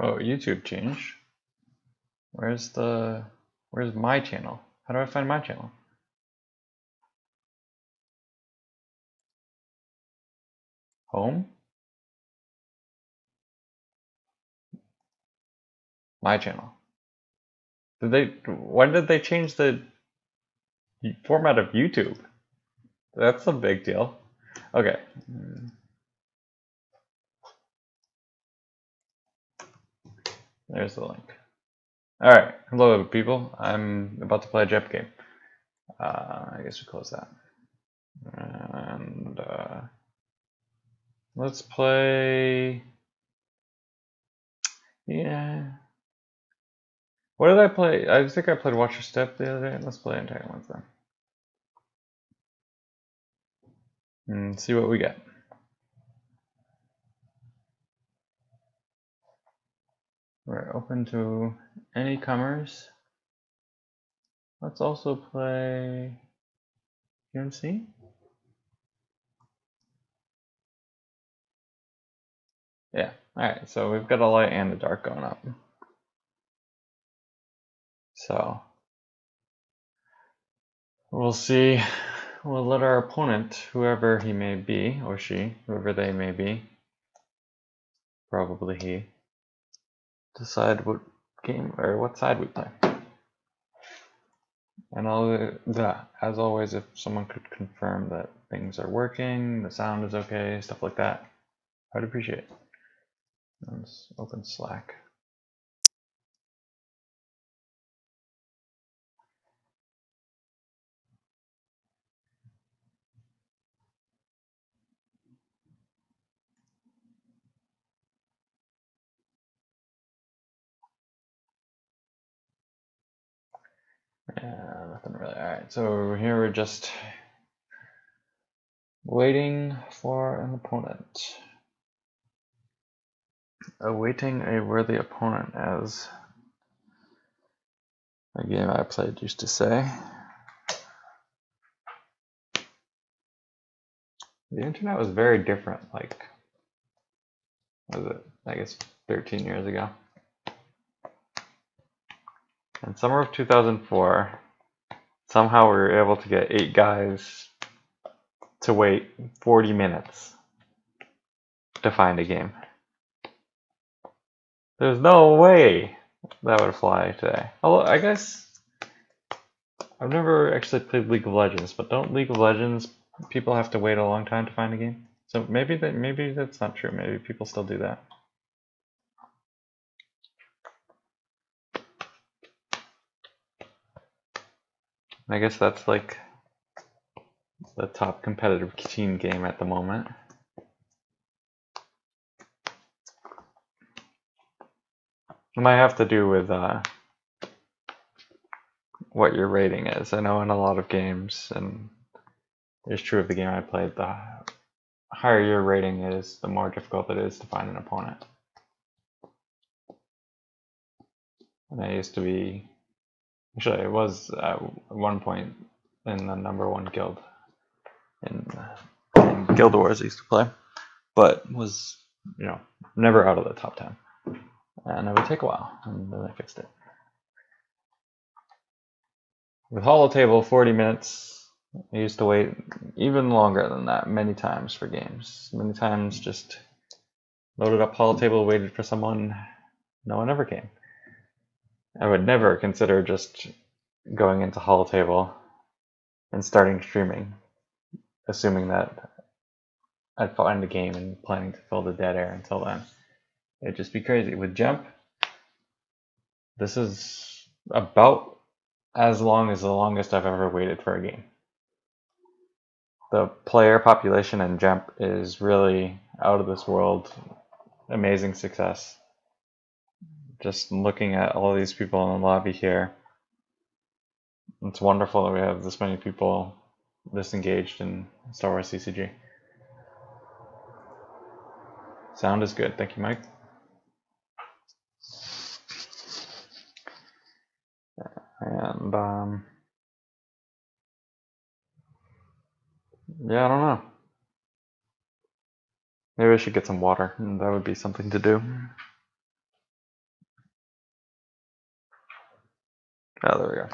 Oh, YouTube change. Where's my channel? How do I find my channel? Home? My channel. When did they change the format of YouTube? That's a big deal. Okay. There's the link. All right. Hello, people. I'm about to play a gemp game. I guess we close that. And let's play. Yeah. What did I play? I think I played Watch Your Step the other day. Let's play Entanglements then. And see what we get. We're open to any comers. Let's also play UMC. Yeah. Alright, so we've got a light and a dark going up. So we'll see. We'll let our opponent, whoever he may be, or she, whoever they may be, probably he, decide what game or what side we play. And as always, if someone could confirm that things are working, the sound is okay, stuff like that, I'd appreciate it. Let's open Slack. Yeah, nothing really. Alright, so here we're just waiting for an opponent. Awaiting a worthy opponent, as a game I played used to say. The internet was very different, like, what was it, I guess 13 years ago. In summer of 2004, somehow we were able to get 8 guys to wait 40 minutes to find a game. There's no way that would fly today. Although, I guess I've never actually played League of Legends, but don't League of Legends people have to wait a long time to find a game? So maybe that's not true. Maybe people still do that. I guess that's like the top competitive team game at the moment. It might have to do with what your rating is. I know in a lot of games, and it's true of the game I played, the higher your rating is, the more difficult it is to find an opponent. And I used to be, actually it was at one point in the #1 guild in Guild Wars I used to play, but was, never out of the top 10. And it would take a while, and then I fixed it. With Holotable, 40 minutes. I used to wait even longer than that many times for games. Many times just loaded up Holotable, waited for someone, no one ever came. I would never consider just going into Holotable and starting streaming, assuming that I'd find a game and planning to fill the dead air until then. It'd just be crazy. With gemp, this is about as long as the longest I've ever waited for a game. The player population in gemp is really out of this world. Amazing success. Just looking at all these people in the lobby here, it's wonderful that we have this many people this engaged in Star Wars CCG. Sound is good. Thank you, Mike. And yeah, I don't know. Maybe I should get some water, and that would be something to do. Oh, there we go.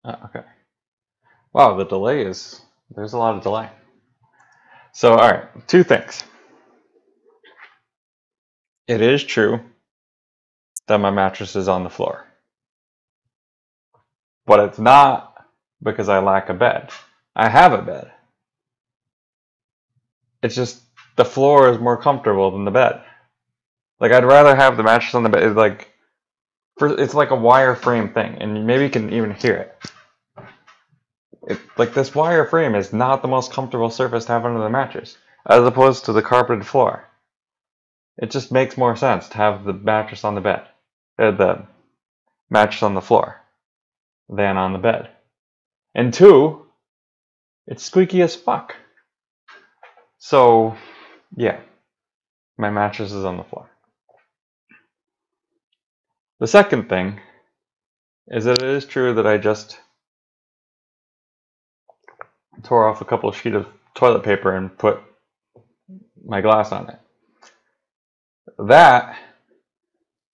Okay. Wow, the delay is, there's a lot of delay. So, all right, two things. It is true that my mattress is on the floor, but it's not because I lack a bed. I have a bed. It's just the floor is more comfortable than the bed. Like, I'd rather have the mattress on the bed. It's like a wire frame thing, and maybe you can even hear it. Like, this wire frame is not the most comfortable surface to have under the mattress, as opposed to the carpeted floor. It just makes more sense to have the mattress on the bed, the mattress on the floor, than on the bed. And two, it's squeaky as fuck. So, yeah, my mattress is on the floor. The second thing is that it is true that I just tore off a couple of sheets of toilet paper and put my glass on it. That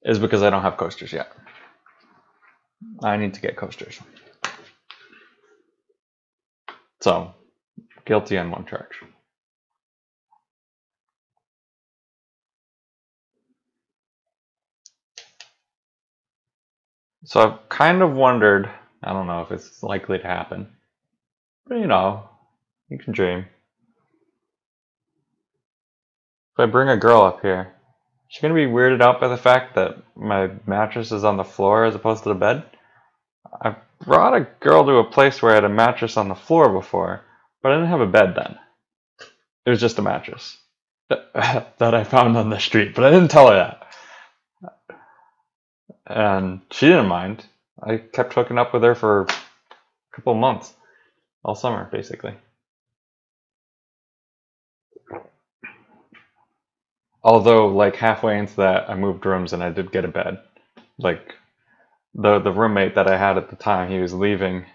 is because I don't have coasters yet. I need to get coasters. So, guilty on one charge. So I've kind of wondered, I don't know if it's likely to happen, but you know, you can dream. If I bring a girl up here, is she going to be weirded out by the fact that my mattress is on the floor as opposed to the bed? I've brought a girl to a place where I had a mattress on the floor before, but I didn't have a bed then. It was just a mattress that I found on the street, but I didn't tell her that. And she didn't mind. I kept hooking up with her for a couple of months, all summer, basically. Although, like, halfway into that, I moved rooms and I did get a bed. Like, the roommate that I had at the time, he was leaving.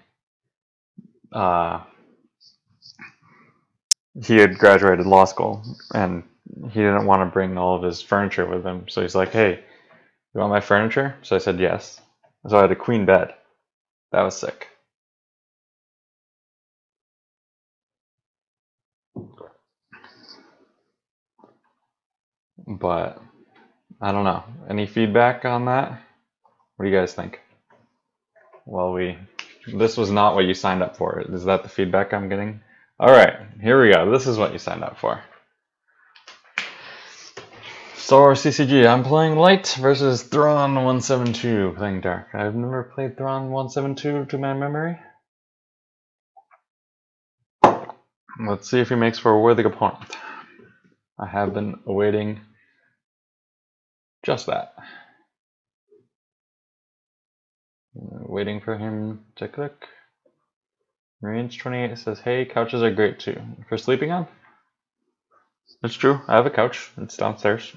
He had graduated law school, and he didn't want to bring all of his furniture with him. So he's like, "Hey, you want my furniture?" So I said yes. So I had a queen bed. That was sick. But I don't know. Any feedback on that? What do you guys think? Well, this was not what you signed up for. Is that the feedback I'm getting? All right, here we go. This is what you signed up for. Star Wars CCG. I'm playing light versus Thrawn 172. Playing dark. I've never played Thrawn 172 to my memory. Let's see if he makes for a worthy opponent. I have been awaiting just that. Waiting for him to click. Range 28 says, "Hey, couches are great too. For sleeping on?" It's true. I have a couch. It's downstairs.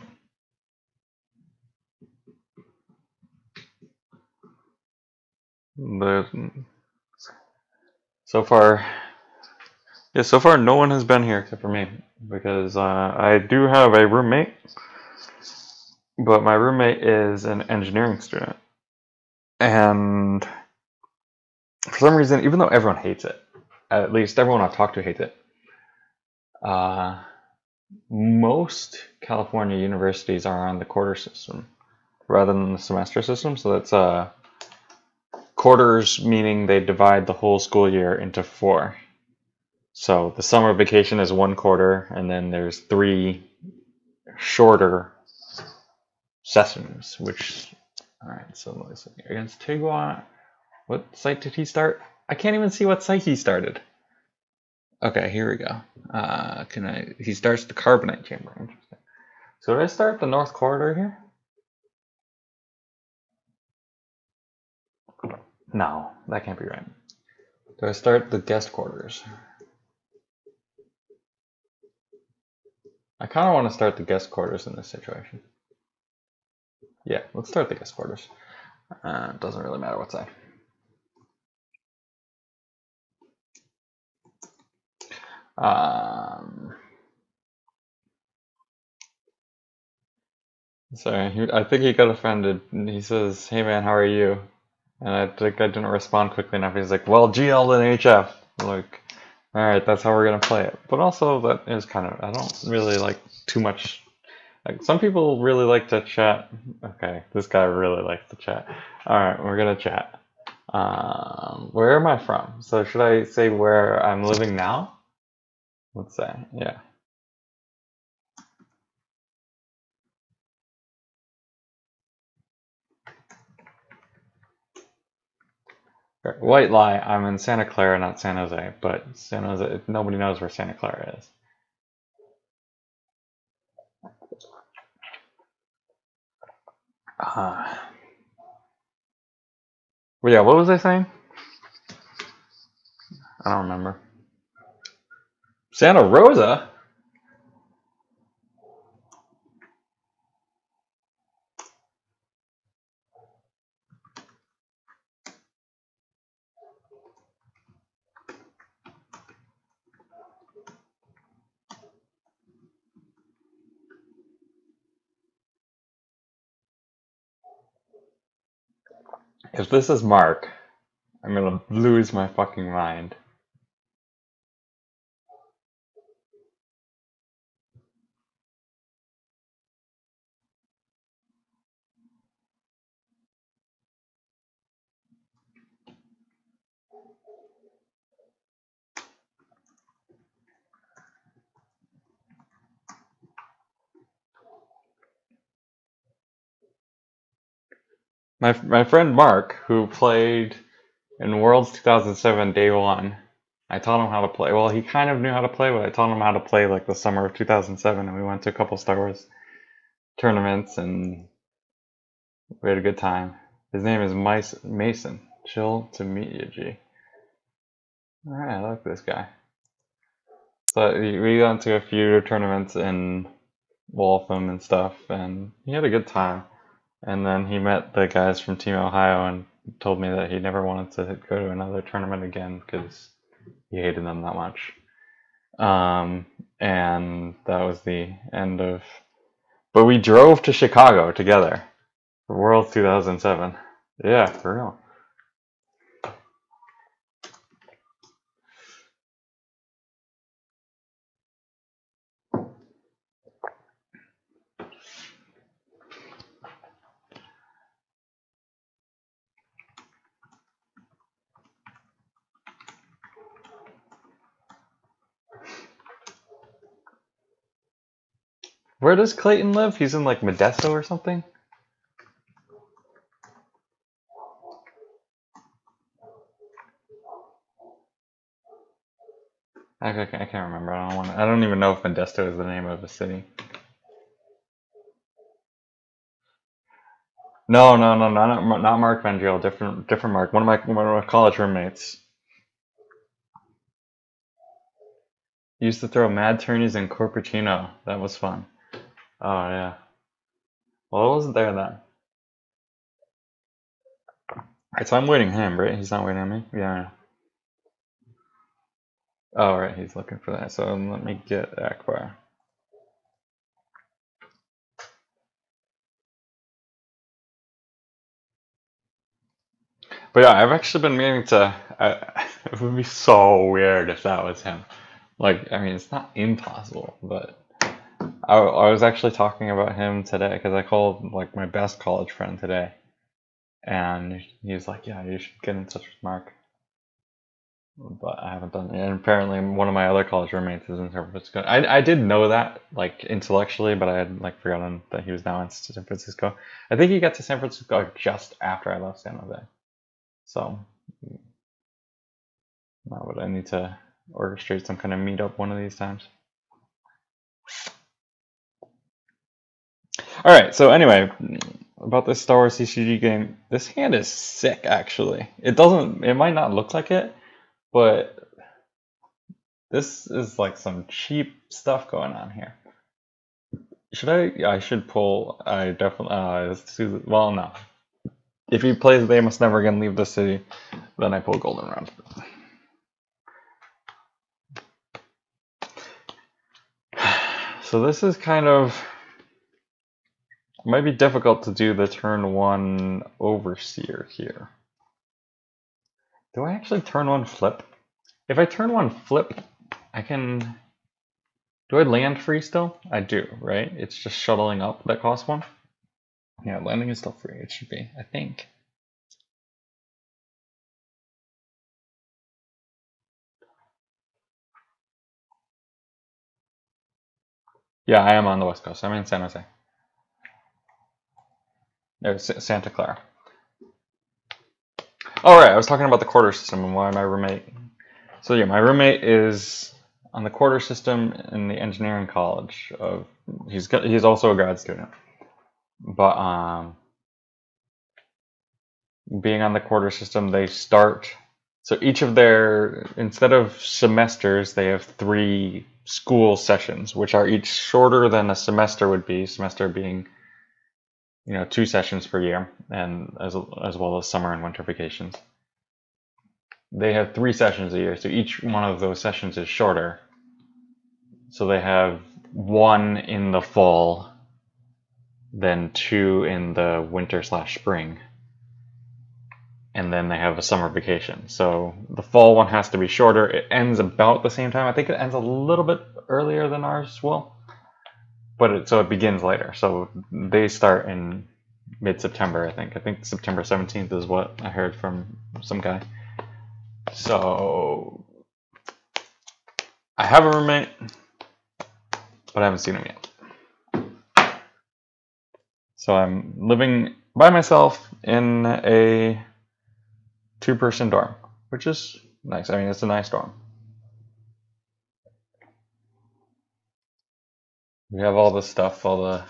So far, no one has been here except for me, because I do have a roommate, but my roommate is an engineering student, and for some reason, even though everyone hates it, at least everyone I've talked to hates it, most California universities are on the quarter system rather than the semester system. So that's quarters, meaning they divide the whole school year into 4. So the summer vacation is 1 quarter, and then there's 3 shorter Sessions, which, alright, so let's see. Against Tigua, what site did he start? I can't even see what site he started. Okay, here we go. He starts the Carbonite Chamber. Interesting. So did I start the North Corridor here? No, that can't be right. Do I start the guest quarters? I kind of want to start the guest quarters in this situation. Yeah, let's start the guest quarters. It doesn't really matter what side. Sorry, I think he got offended. He says, "Hey man, how are you?" And I think I didn't respond quickly enough. He's like, "Well, GL and HF." Like, all right, that's how we're gonna play it. But also, that is kind of, I don't really like too much. Like, some people really like to chat. Okay, this guy really likes to chat. All right, we're gonna chat. Where am I from? So should I say where I'm living now? Let's say, yeah. White lie, I'm in Santa Clara, not San Jose, but San Jose, nobody knows where Santa Clara is. Well, yeah, what was I saying? I don't remember. Santa Rosa? If this is Mark, I'm gonna lose my fucking mind. My friend Mark, who played in Worlds 2007 Day 1, I taught him how to play. Well, he kind of knew how to play, but I taught him how to play like the summer of 2007, and we went to a couple Star Wars tournaments, and we had a good time. His name is Mason. Chill to meet you, G. Alright, I like this guy. So we got to a few tournaments in Waltham and stuff, and he had a good time. And then he met the guys from Team Ohio and told me that he never wanted to go to another tournament again because he hated them that much. And that was the end of. But we drove to Chicago together for Worlds 2007. Yeah, for real. Where does Clayton live? He's in like Modesto or something? I can't remember. I don't even know if Modesto is the name of the city. No, not Mark Vendriel. Different Mark. One of my college roommates. Used to throw mad tourneys in Corpicino. That was fun. Oh yeah. Well, I wasn't there then. Alright, so I'm waiting him, right? He's not waiting on me? Yeah. Oh, right, he's looking for that. So let me get Akbar. But yeah, I've actually been meaning to. It would be so weird if that was him. Like, I mean, it's not impossible, but I was actually talking about him today because I called like my best college friend today, and he's like, "Yeah, you should get in touch with Mark." but I haven't done it. And apparently, one of my other college roommates is in San Francisco. I did know that, like, intellectually, but I had, like, forgotten that he was now in San Francisco. I think he got to San Francisco just after I left San Jose. So, now would I need to orchestrate some kind of meetup one of these times. All right, so anyway, about this Star Wars CCG game, this hand is sick, actually. It might not look like it, but this is like some cheap stuff going on here. I should pull, I definitely, well, no. If he plays They Must Never Again Leave the City, then I pull Golden Round. So this is kind of, it might be difficult to do the turn 1 Overseer here. Do I actually turn 1 flip? If I turn 1 flip, I can... Do I land free still? I do, right? It's just shuttling up that costs 1. Yeah, landing is still free. It should be, I think. Yeah, I am on the West Coast. I'm in San Jose. No, Santa Clara. All right, I was talking about the quarter system and why my roommate... So yeah, my roommate is on the quarter system in the engineering college. He's also a grad student. But being on the quarter system, they start... So each of their... Instead of semesters, they have 3 school sessions, which are each shorter than a semester would be. Semester being, 2 sessions per year, and as well as summer and winter vacations. They have 3 sessions a year, so each one of those sessions is shorter. So they have 1 in the fall, then 2 in the winter/spring, and then they have a summer vacation. So the fall one has to be shorter. It ends about the same time. I think it ends a little bit earlier than ours will, but so it begins later. So they start in mid-September, I think. I think September 17th is what I heard from some guy. So I have a roommate, but I haven't seen him yet. So I'm living by myself in a 2-person dorm, which is nice. I mean, it's a nice dorm. We have all the stuff, all the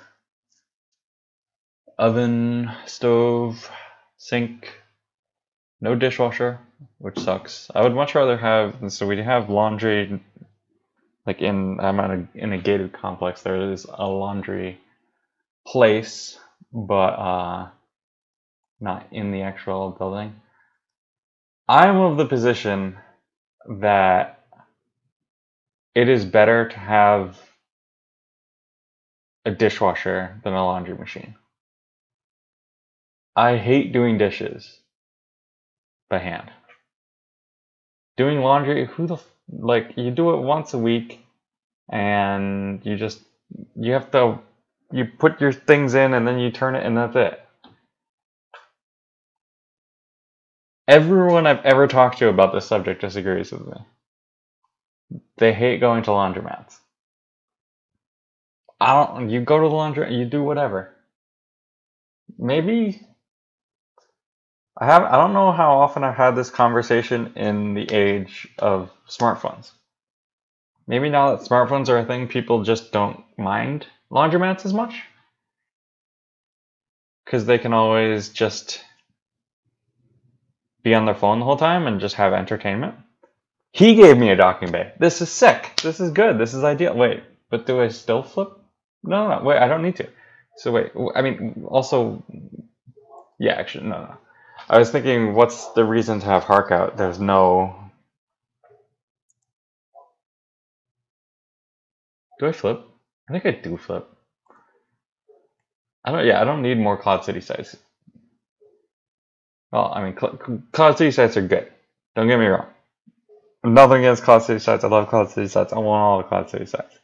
oven, stove, sink, no dishwasher, which sucks. I would much rather have, so we have laundry, like in a gated complex, there is a laundry place, but not in the actual building. I'm of the position that it is better to have a dishwasher than a laundry machine. I hate doing dishes by hand. Doing laundry, you do it once a week, and you put your things in and then you turn it and that's it. Everyone I've ever talked to about this subject disagrees with me. They hate going to laundromats. You go to the laundry, you do whatever. Maybe I don't know how often I've had this conversation in the age of smartphones. Maybe now that smartphones are a thing, people just don't mind laundromats as much. Because they can always just be on their phone the whole time and just have entertainment. He gave me a docking bay. This is sick. This is good. This is ideal. Wait, but do I still flip? No. Wait, I don't need to. So wait, I mean, also, yeah, actually, no. I was thinking, what's the reason to have Hark out? There's no... Do I flip? I think I do flip. I don't need more Cloud City sites. Well, I mean, Cloud City sites are good. Don't get me wrong. Nothing against Cloud City sites. I love Cloud City sites. I want all the Cloud City sites.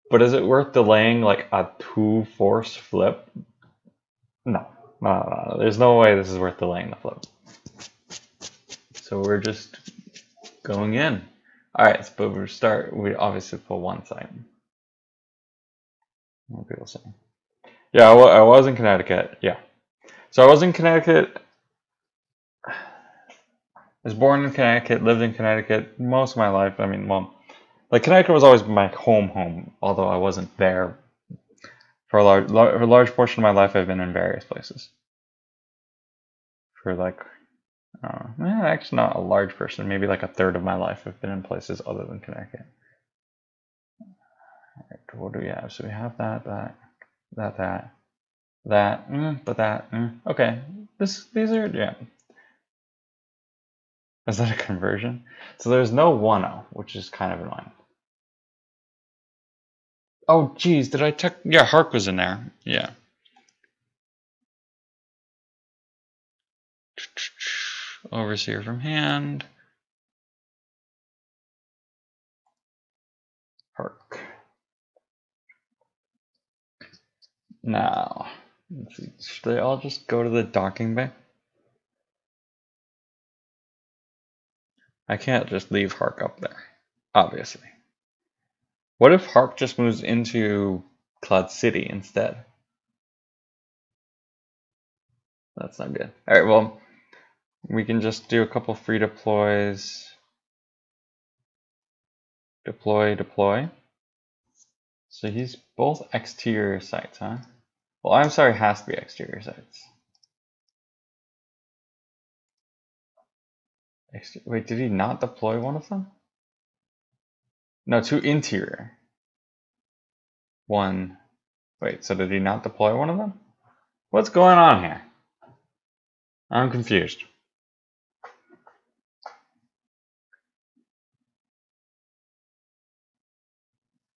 But is it worth delaying like a 2-force flip? No. There's no way this is worth delaying the flip. So we're just going in. All right, but we obviously pull one side. What people say? Yeah, I was in Connecticut. Yeah, so I was in Connecticut. I was born in Connecticut, lived in Connecticut most of my life. I mean, well, like Connecticut was always my home, although I wasn't there for a large portion of my life. I've been in various places for like, actually not a large portion, maybe like a third of my life I've been in places other than Connecticut. All right, what do we have? So we have that, but that. Okay, these are, yeah. Is that a conversion? So there's no 1-0, which is kind of annoying. Oh, geez, did I check? Yeah, Hark was in there. Yeah. Overseer from hand. Hark. Now, let's see, should they all just go to the docking bay? I can't just leave Hark up there, obviously. What if Hark just moves into Cloud City instead? That's not good. All right, well, we can just do a couple free deploys. Deploy. So he's both exterior sites, huh? Well, I'm sorry, has to be exterior sites. Wait, did he not deploy one of them? No, 2 interior. 1. Wait, so did he not deploy one of them? What's going on here? I'm confused.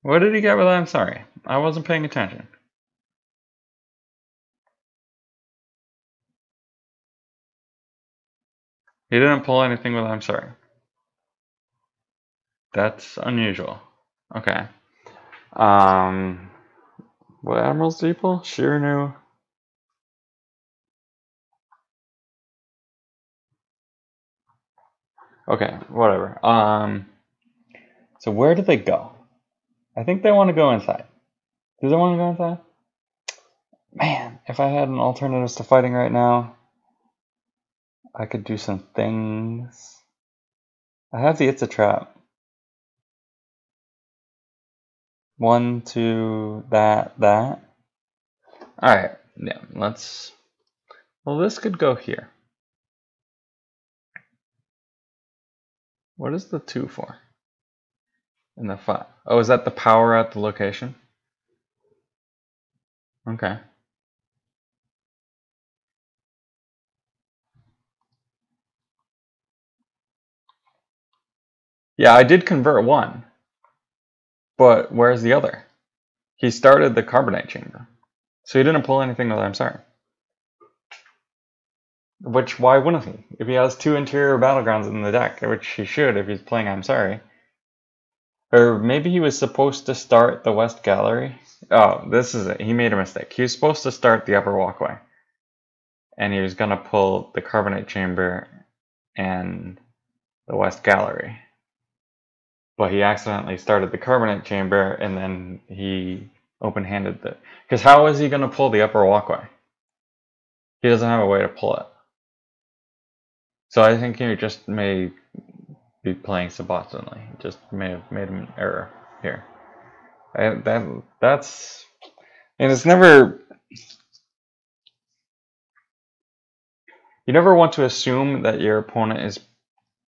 What did he get with I'm sorry? I wasn't paying attention. He didn't pull anything with I'm sorry. That's unusual. Okay. What admirals did he pull? Shirinu. Okay, whatever. So where did they go? I think they want to go inside. Do they want to go inside? Man, if I had an alternative to fighting right now, I could do some things. I have the It's a Trap. 1, 2, that. Alright, yeah, let's... Well, this could go here. What is the 2 for? And the 5. Oh, is that the power at the location? Okay. Yeah, I did convert 1. But where's the other? He started the carbonate chamber. So he didn't pull anything with I'm sorry. Which, why wouldn't he? If he has 2 interior battlegrounds in the deck, which he should if he's playing I'm sorry. Or maybe he was supposed to start the West Gallery. Oh, this is it. He made a mistake. He was supposed to start the Upper Walkway. And he was going to pull the Carbonate Chamber and the West Gallery. But he accidentally started the Carbonate Chamber and then he open-handed the... Because how is he going to pull the Upper Walkway? He doesn't have a way to pull it. So I think he just may be playing suboptimally. Just may have made an error here. That's... And it's never... You never want to assume that your opponent is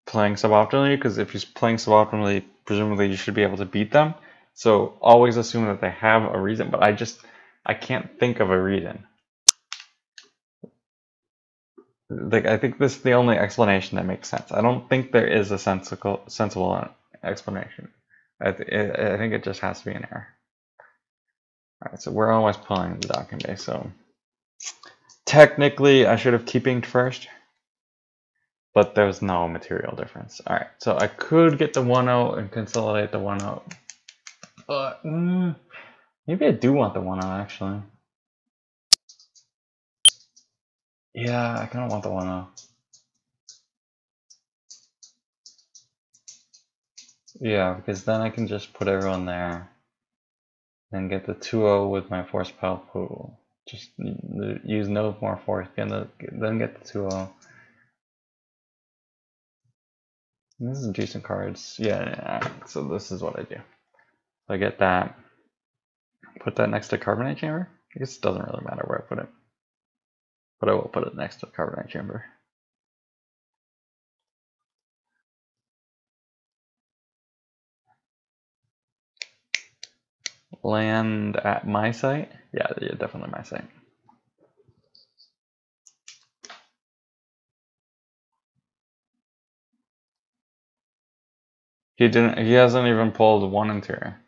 playing suboptimally, because if he's playing suboptimally, presumably you should be able to beat them. So always assume that they have a reason, but I can't think of a reason. Like, I think this is the only explanation that makes sense. I don't think there is a sensible explanation. I think it just has to be an error. Alright, so we're always pulling the docking bay, so technically I should have keeping first, but there's no material difference. Alright, so I could get the 1-0 and consolidate the 1-0. But maybe I do want the 1-0 actually. Yeah, I kind of want the 1-0. Yeah, because then I can just put everyone there, then get the 2-0 with my force pal pool. Just use no more force, then get the 2-0. This is decent cards. Yeah, so this is what I do. I get that, put that next to carbonate chamber. I guess it doesn't really matter where I put it, but I will put it next to the carbonate chamber. Land at my site? Yeah, definitely my site. He hasn't even pulled one interior.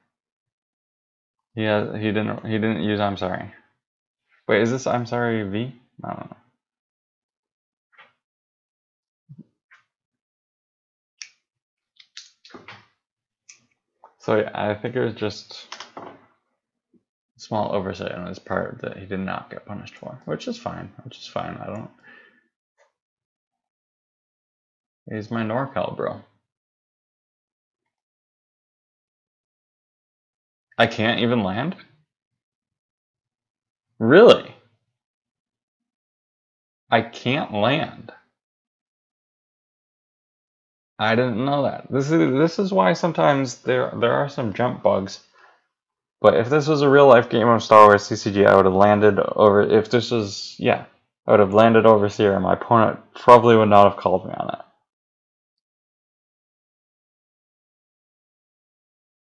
He didn't use I'm sorry. Wait, is this I'm sorry V? I don't know. So yeah, I think it was just a small oversight on his part that he did not get punished for, which is fine. I don't. He's my NorCal bro. I can't even land? Really? I can't land. I didn't know that. This is why sometimes there are some jump bugs. But if this was a real life game of Star Wars CCG, I would have landed over. If this was, yeah, I would have landed over Sierra. My opponent probably would not have called me on it.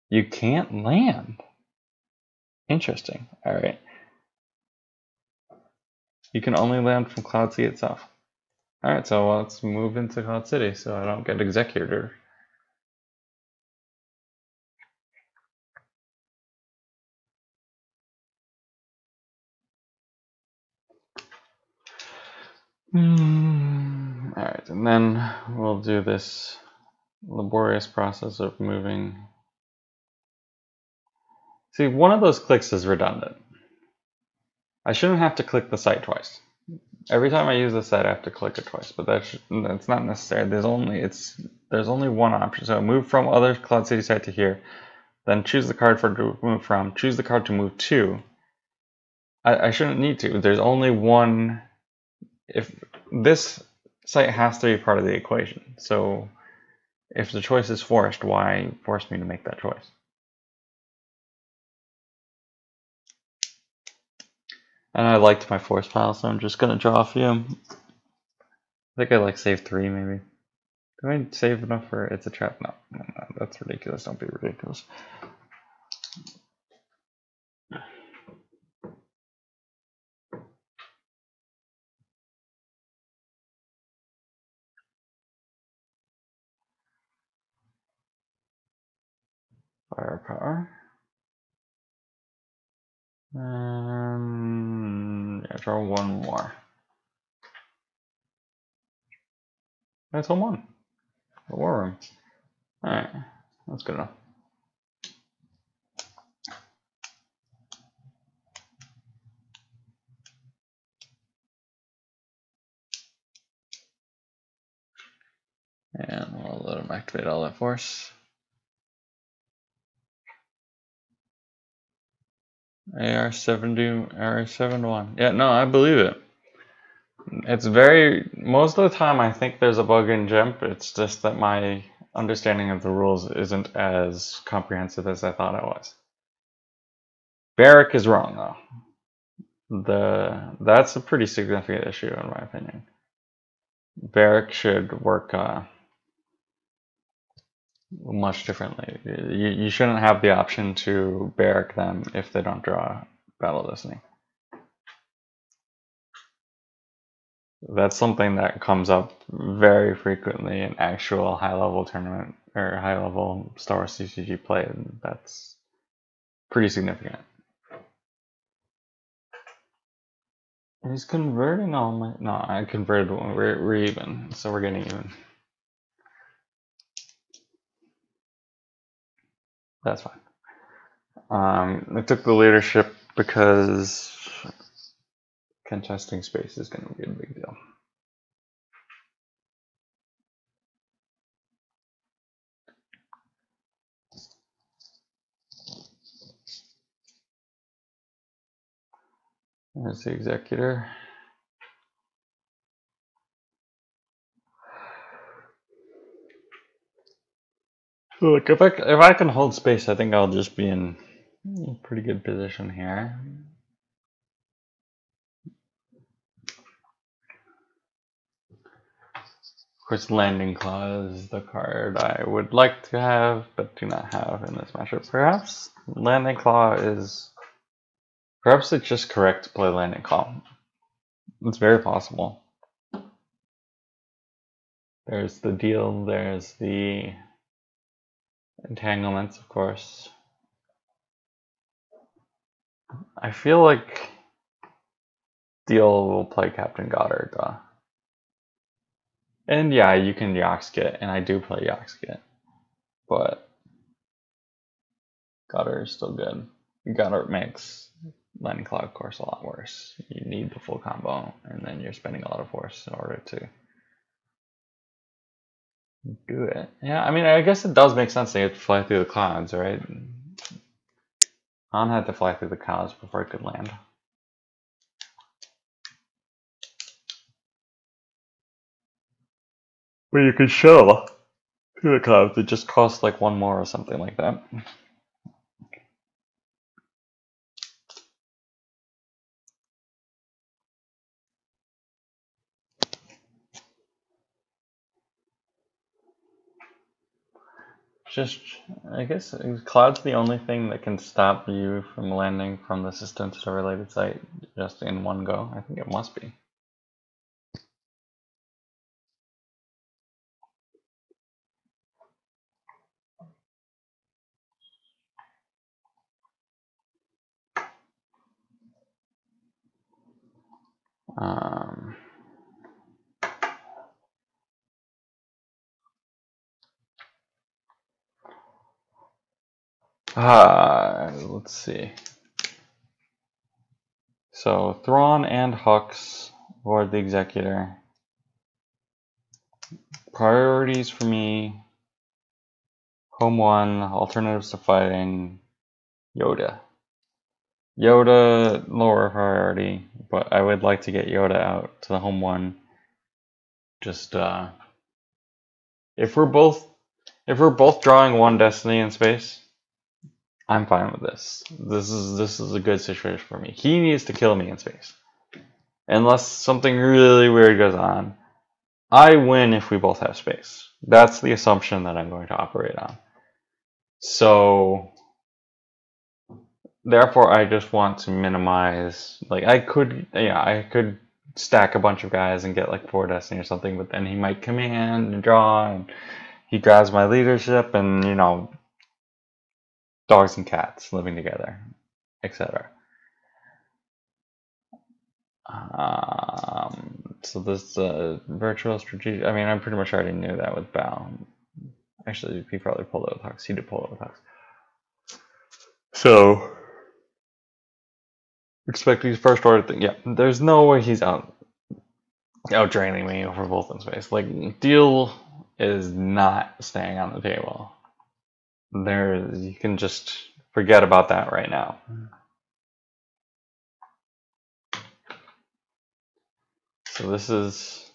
You can't land. Interesting. All right. You can only land from Cloud Sea itself. All right, so let's move into Cloud City so I don't get executed. All right, and then we'll do this laborious process of moving. See, one of those clicks is redundant. I shouldn't have to click the site twice. Every time I use the site, I have to click it twice, but that's not necessary. There's only one option. So move from other Cloud City site to here, then choose the card to move from, choose the card to move to. I shouldn't need to. There's only one. If this site has to be part of the equation, so if the choice is forced, why force me to make that choice? And I liked my force pile, so I'm just gonna draw a few. I think I like save 3 maybe. Do I save enough for it's a trap? No, that's ridiculous. Don't be ridiculous. Firepower. Yeah, draw one more. That's all one. The war room. Alright, that's good enough. And we'll let him activate all that force. AR-7-1. Yeah, no, I believe it. It's most of the time I think there's a bug in gemp. It's just that my understanding of the rules isn't as comprehensive as I thought it was. Barrack is wrong though. That's a pretty significant issue in my opinion. Barrack should work much differently. You shouldn't have the option to barrack them if they don't draw battle listening. That's something that comes up very frequently in actual high-level tournament or high-level Star Wars CCG play, and that's pretty significant. He's converting all my. No, I converted one. We're even, so we're getting even. That's fine. I took the leadership because contesting space is going to be a big deal. There's the executor. Look, if I can hold space, I think I'll just be in a pretty good position here. Of course, Landing Claw is the card I would like to have, but do not have in this matchup. Perhaps Landing Claw is... Perhaps it's just correct to play Landing Claw. It's very possible. There's the deal, there's the entanglements, of course. I feel like deal will play Captain Goddard. And yeah, you can Yoxkit, and I do play Yoxkit. But Goddard is still good. Goddard makes Landing Claw, of course, a lot worse. You need the full combo, and then you're spending a lot of force in order to do it. Yeah, I mean, I guess it does make sense that you have to fly through the clouds, right? Han had to fly through the clouds before it could land. But you could shuttle through the clouds. It just costs like one more or something like that. Just, I guess cloud's the only thing that can stop you from landing from the system to the related site just in one go. I think it must be. Let's see. So Thrawn and Hux board the Executor. Priorities for me: Home 1, alternatives to fighting, Yoda. Yoda, lower priority, but I would like to get Yoda out to the Home 1. Just if we're both drawing one destiny in space, I'm fine with this. This is a good situation for me. He needs to kill me in space. Unless something really weird goes on. I win if we both have space. That's the assumption that I'm going to operate on. So therefore I just want to minimize, like I could stack a bunch of guys and get like 4 destiny or something, but then he might command and draw and he grabs my leadership and, you know, dogs and cats living together, etc. So this virtual strategic, I mean, I pretty much already knew that with Bao. Actually, he probably pulled it with Hux. He did pull it with Hux. So, expecting his first order thing. Yeah, there's no way he's out draining me over both in space. Like, deal is not staying on the table. You can just forget about that right now. So this is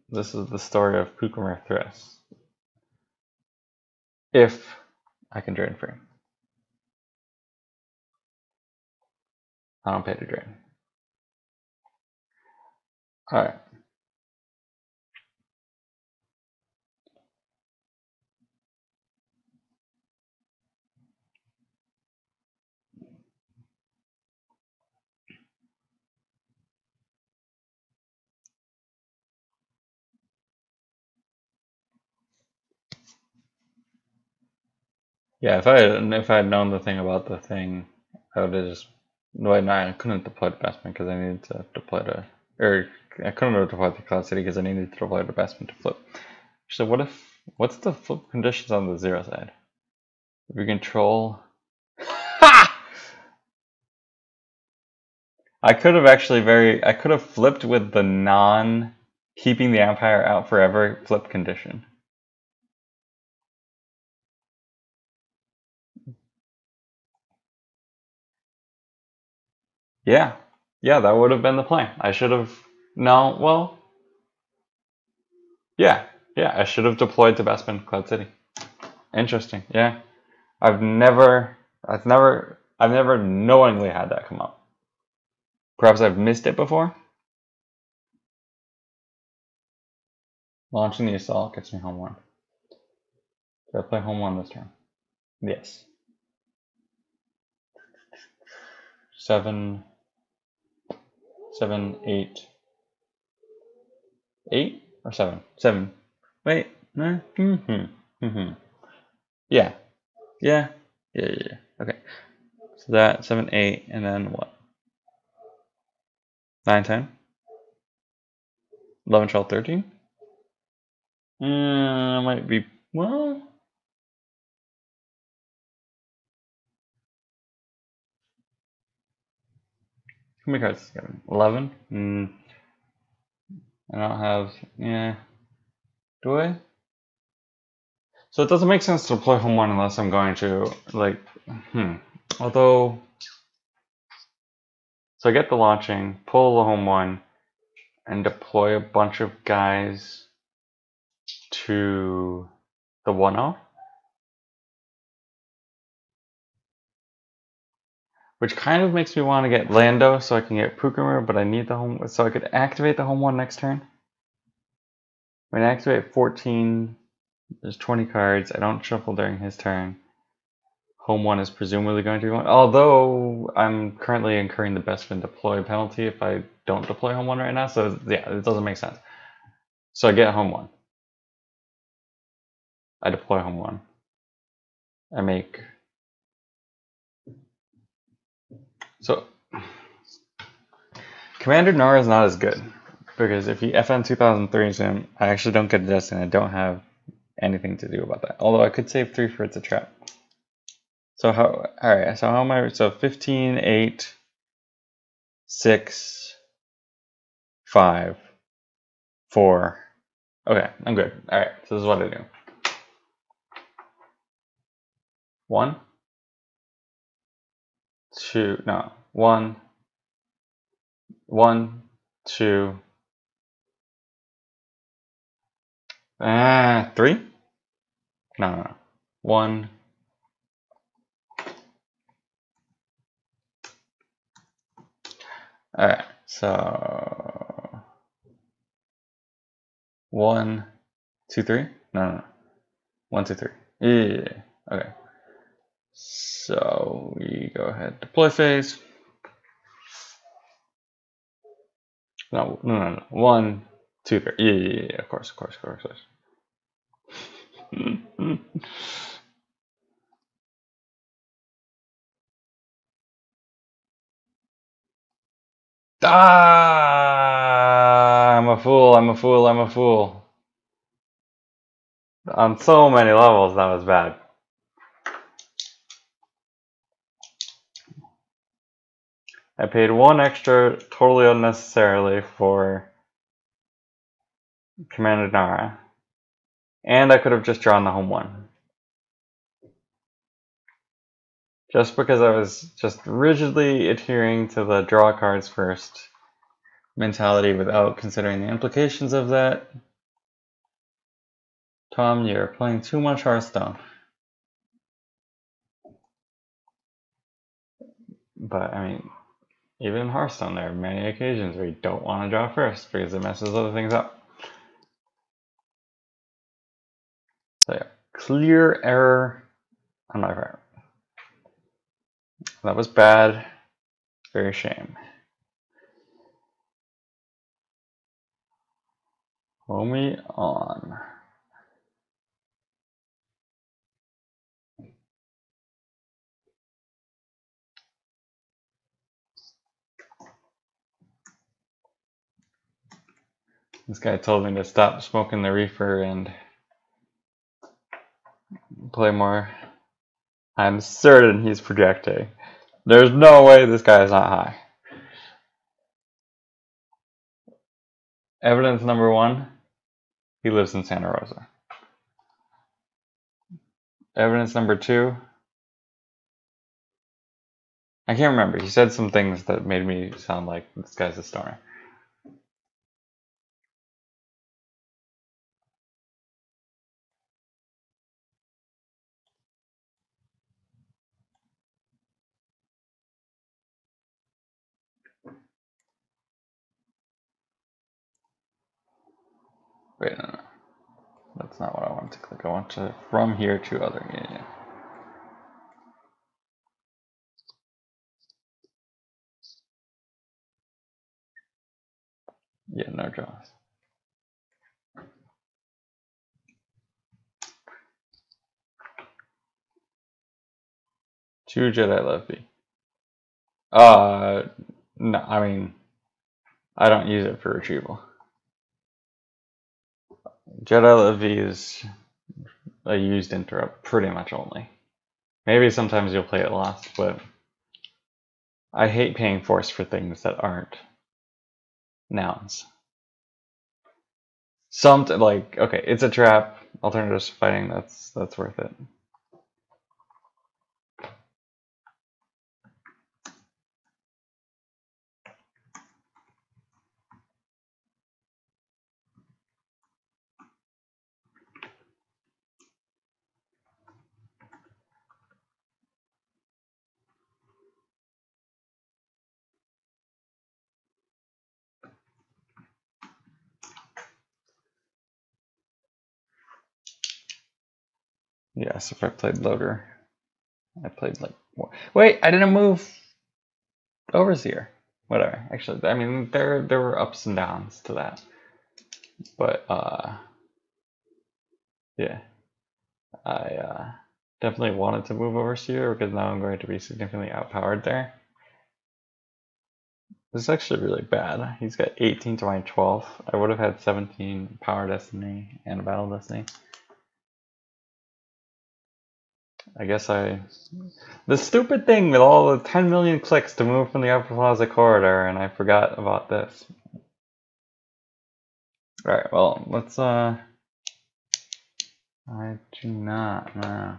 the story of Pukumir Thriss. If I can drain free. I don't pay to drain. Alright. Yeah, if I had known the thing about the thing, I would have just. Well, no, I couldn't deploy the Bestman because I needed to deploy I couldn't have deployed the Cloud City because I needed to deploy the Bestman to flip. So what's the flip conditions on the 0 side? If we control. Ha! I could have flipped with the keeping the Empire out forever flip condition. Yeah. Yeah, that would have been the plan. I should have. No, well, yeah, I should have deployed to Bespin, Cloud City. Interesting. Yeah, I've never knowingly had that come up. Perhaps I've missed it before. Launching the assault gets me home 1. Did I play home 1 this turn? Yes. 7, 8. 8 or 7? 7. Wait. No. Yeah. Okay. So that 7, 8, and then what? 9, 10. 11, 12, 13. Might be, well. How many cards is it? 11? I don't have, yeah. Do I? So it doesn't make sense to deploy home 1 unless I'm going to, like, Although, so I get the launching, pull the home 1, and deploy a bunch of guys to the 1-0. Which kind of makes me want to get Lando so I can get Pukumer, but I need the home, so I could activate the home 1 next turn. When I activate 14, there's 20 cards. I don't shuffle during his turn. Home 1 is presumably going to be 1, although I'm currently incurring the Bespin deploy penalty if I don't deploy home 1 right now, so yeah, it doesn't make sense. So I get home 1. I deploy home 1. I make... So... Commander Nara is not as good, because if you FN 2003s him, I actually don't get a Destiny. I don't have anything to do about that. Although I could save 3 for It's a Trap. So how, alright, so how am I, so 15, 8, 6, 5, 4. Okay, I'm good. Alright, so this is what I do. 1, 2, no, 1, 1, 2, 3? No. 1, alright, so 1, 2, 3? No. 1, 2, 3. Yeah. Okay. So we go ahead, deploy phase. No. 1, 2, 3. Yeah. Of course. I'm a fool. On so many levels, that was bad. I paid 1 extra totally unnecessarily for Commander Nara. And I could have just drawn the home 1. Just because I was just rigidly adhering to the draw cards first mentality without considering the implications of that. Tom, you're playing too much Hearthstone. But, I mean, even in Hearthstone, there are many occasions where you don't want to draw first because it messes other things up. So yeah, clear error on my part. That was bad. Very shame. Homie on. This guy told me to stop smoking the reefer and play more. I'm certain he's projecting. There's no way this guy is not high. Evidence number 1, he lives in Santa Rosa. Evidence number 2, I can't remember. He said some things that made me sound like this guy's a stoner. Wait, no. That's not what I want to click. I want to from here to other. Yeah. Yeah, no draws. Two Jedi Levy. No, I mean, I don't use it for retrieval. Jedi Levy is a used interrupt pretty much only. Maybe sometimes you'll play it lost, but I hate paying force for things that aren't nouns. Something like, okay, it's a trap, alternatives to fighting, that's worth it. Yes, if I played loader, I played like more. Wait, I didn't move overseer. Whatever. Actually, I mean there were ups and downs to that, but yeah, I definitely wanted to move overseer because now I'm going to be significantly outpowered there. This is actually really bad. He's got 18 to my 12. I would have had 17 power destiny and a battle destiny. I guess the stupid thing with all the 10 million clicks to move from the Upper Plaza corridor, and I forgot about this. Alright, well, let's, I do not know.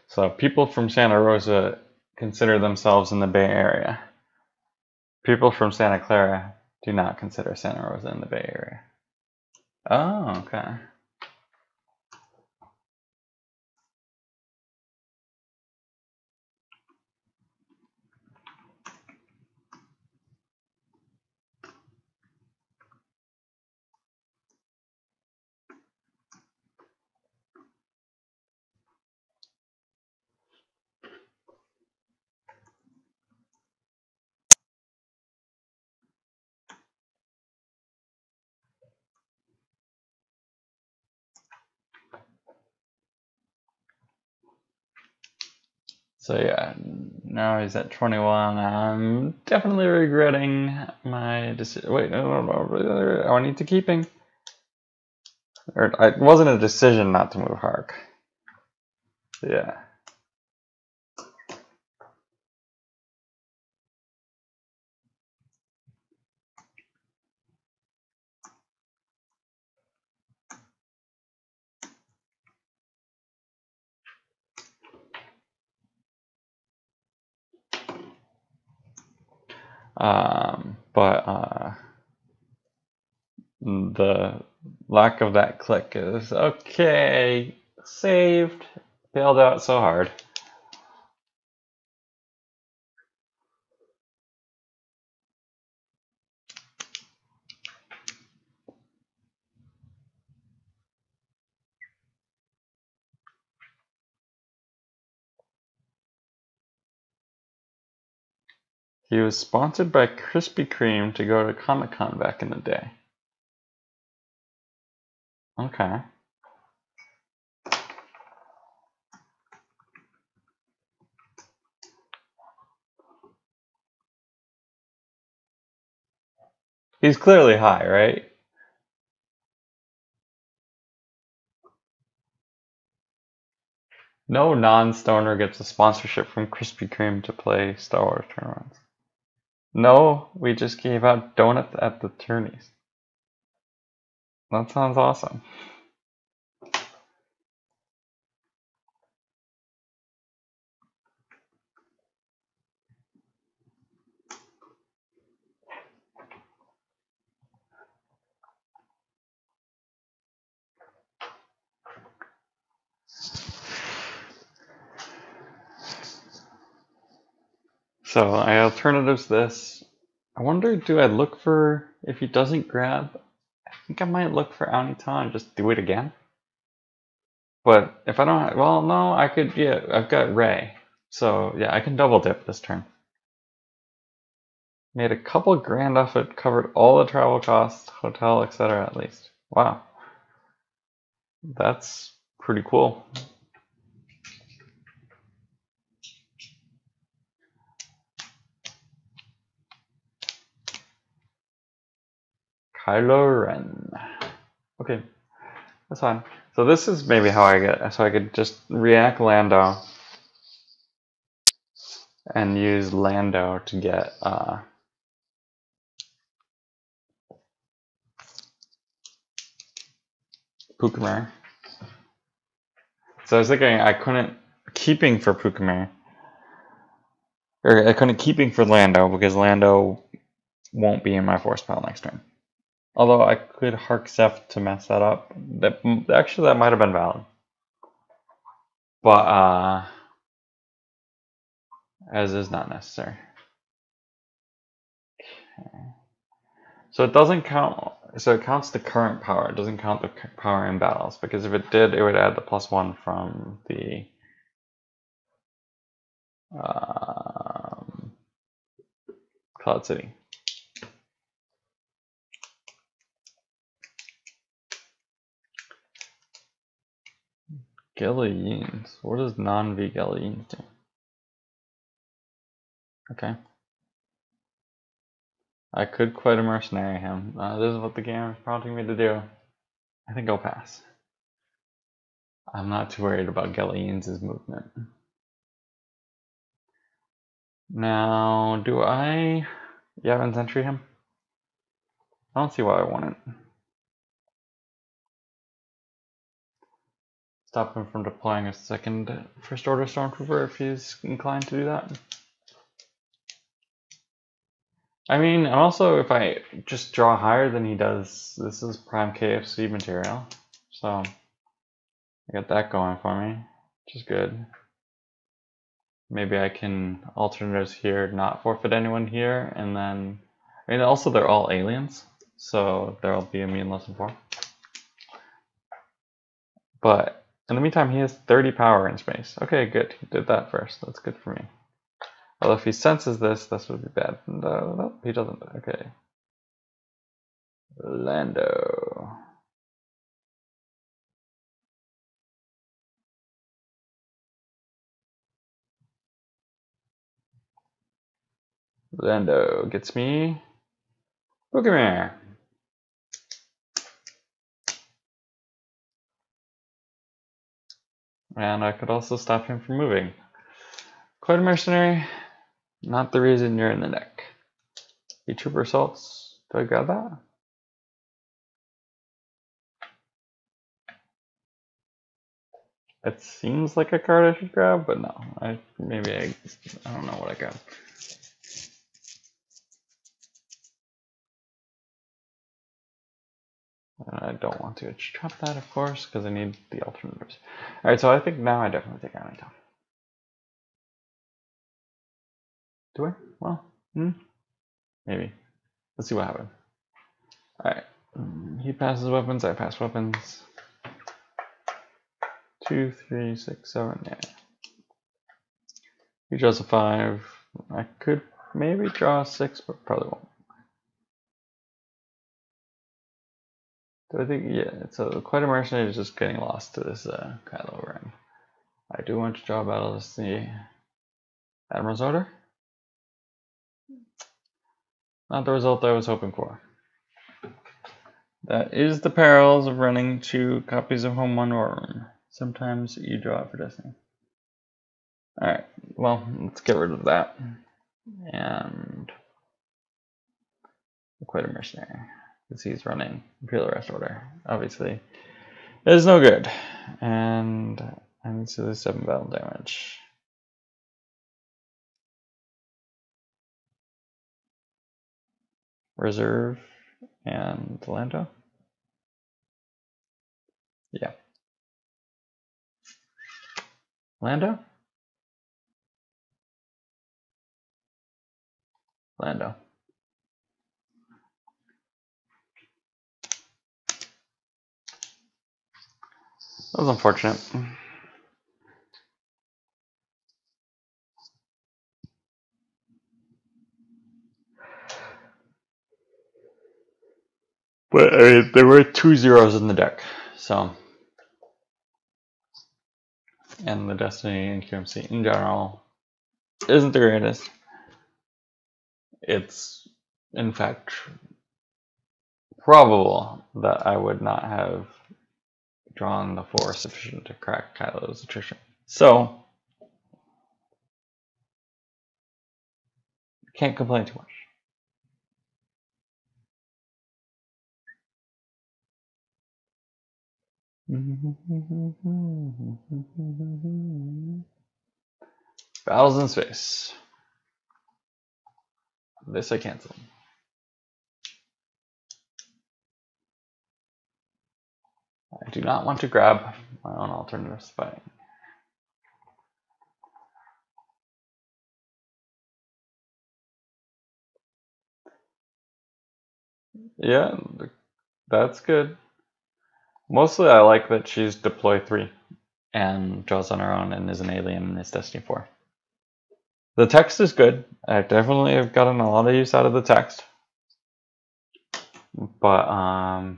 So people from Santa Rosa consider themselves in the Bay Area. People from Santa Clara do not consider Santa Rosa in the Bay Area. Oh, okay. So yeah, now he's at 21. I'm definitely regretting my decision. Wait, no, I need to keep him. Or it wasn't a decision not to move Hark. Yeah. But the lack of that click is okay. Saved. Bailed out so hard. He was sponsored by Krispy Kreme to go to Comic-Con back in the day. Okay. He's clearly high, right? No non-stoner gets a sponsorship from Krispy Kreme to play Star Wars tournaments. No, we just gave out donuts at the tourneys. That sounds awesome. So my alternative's this. I wonder, do I look for, if he doesn't grab, I think I might look for Anitan and just do it again. But if I don't have, well, no, I could, yeah, I've got Ray. So yeah, I can double dip this turn. Made a couple grand off it, covered all the travel costs, hotel, etc. at least. Wow. That's pretty cool. Kylo Ren. Okay, that's fine. So this is maybe how I get, so I could just react Lando and use Lando to get Pukemir. So I was thinking I couldn't keeping for Pukemir, or I couldn't keeping for Lando because Lando won't be in my force pile next turn. Although I could Hark Zeph to mess that up. Actually, that might have been valid. But as is not necessary. Okay. So it doesn't count. So it counts the current power. It doesn't count the power in battles, because if it did, it would add the +1 from the Cloud City. Gillians. What does non-V Gillians do? Okay. I could quite a mercenary him. This is what the game is prompting me to do. I think I'll pass. I'm not too worried about Gillians' movement. Now, do I Yavin Sentry him? I don't see why I want it. Stop him from deploying a second First Order Stormtrooper if he's inclined to do that. I mean, also, if I just draw higher than he does, this is prime KFC material. So, I got that going for me, which is good. Maybe I can alternatives here, not forfeit anyone here, and then, I mean, also they're all aliens, so there'll be immune lesson 4. But in the meantime, he has 30 power in space. Okay, good. He did that first. That's good for me. Although if he senses this would be bad. No, he doesn't. Okay. Lando. Lando gets me Pokemon. And I could also stop him from moving. Quite a mercenary. Not the reason you're in the deck. The trooper assaults. Do I grab that? It seems like a card I should grab, but no. I don't know what I grab. I don't want to trap that, of course, because I need the alternatives. Alright, so I think now I definitely take Anatom. Do I? Well, maybe. Let's see what happens. Alright. He passes weapons, I pass weapons. 2, 3, 6, 7, yeah. He draws a 5. I could maybe draw a 6, but probably won't. Do I think, yeah, so quite a mercenary is just getting lost to this Kylo Ren. I do want to draw a battle to see Admiral's Order. Not the result I was hoping for. That is the perils of running 2 copies of Home One War Room. Sometimes you draw it for Destiny. Alright, well, let's get rid of that. And quite a mercenary because he's running Imperial Arrest Order. Obviously, it is no good, and I need to lose 7 battle damage. Reserve and Lando. Yeah. Lando? Lando. That was unfortunate. But I mean, there were 2 zeros in the deck, so. And the Destiny and QMC in general isn't the greatest. It's, in fact, probable that I would not have drawn the 4 sufficient to crack Kylo's attrition. So, can't complain too much. Battles in space. This I canceled. I do not want to grab my own alternative spine. Yeah, that's good. Mostly I like that she's deploy 3 and draws on her own and is an alien and is Destiny 4. The text is good. I definitely have gotten a lot of use out of the text. But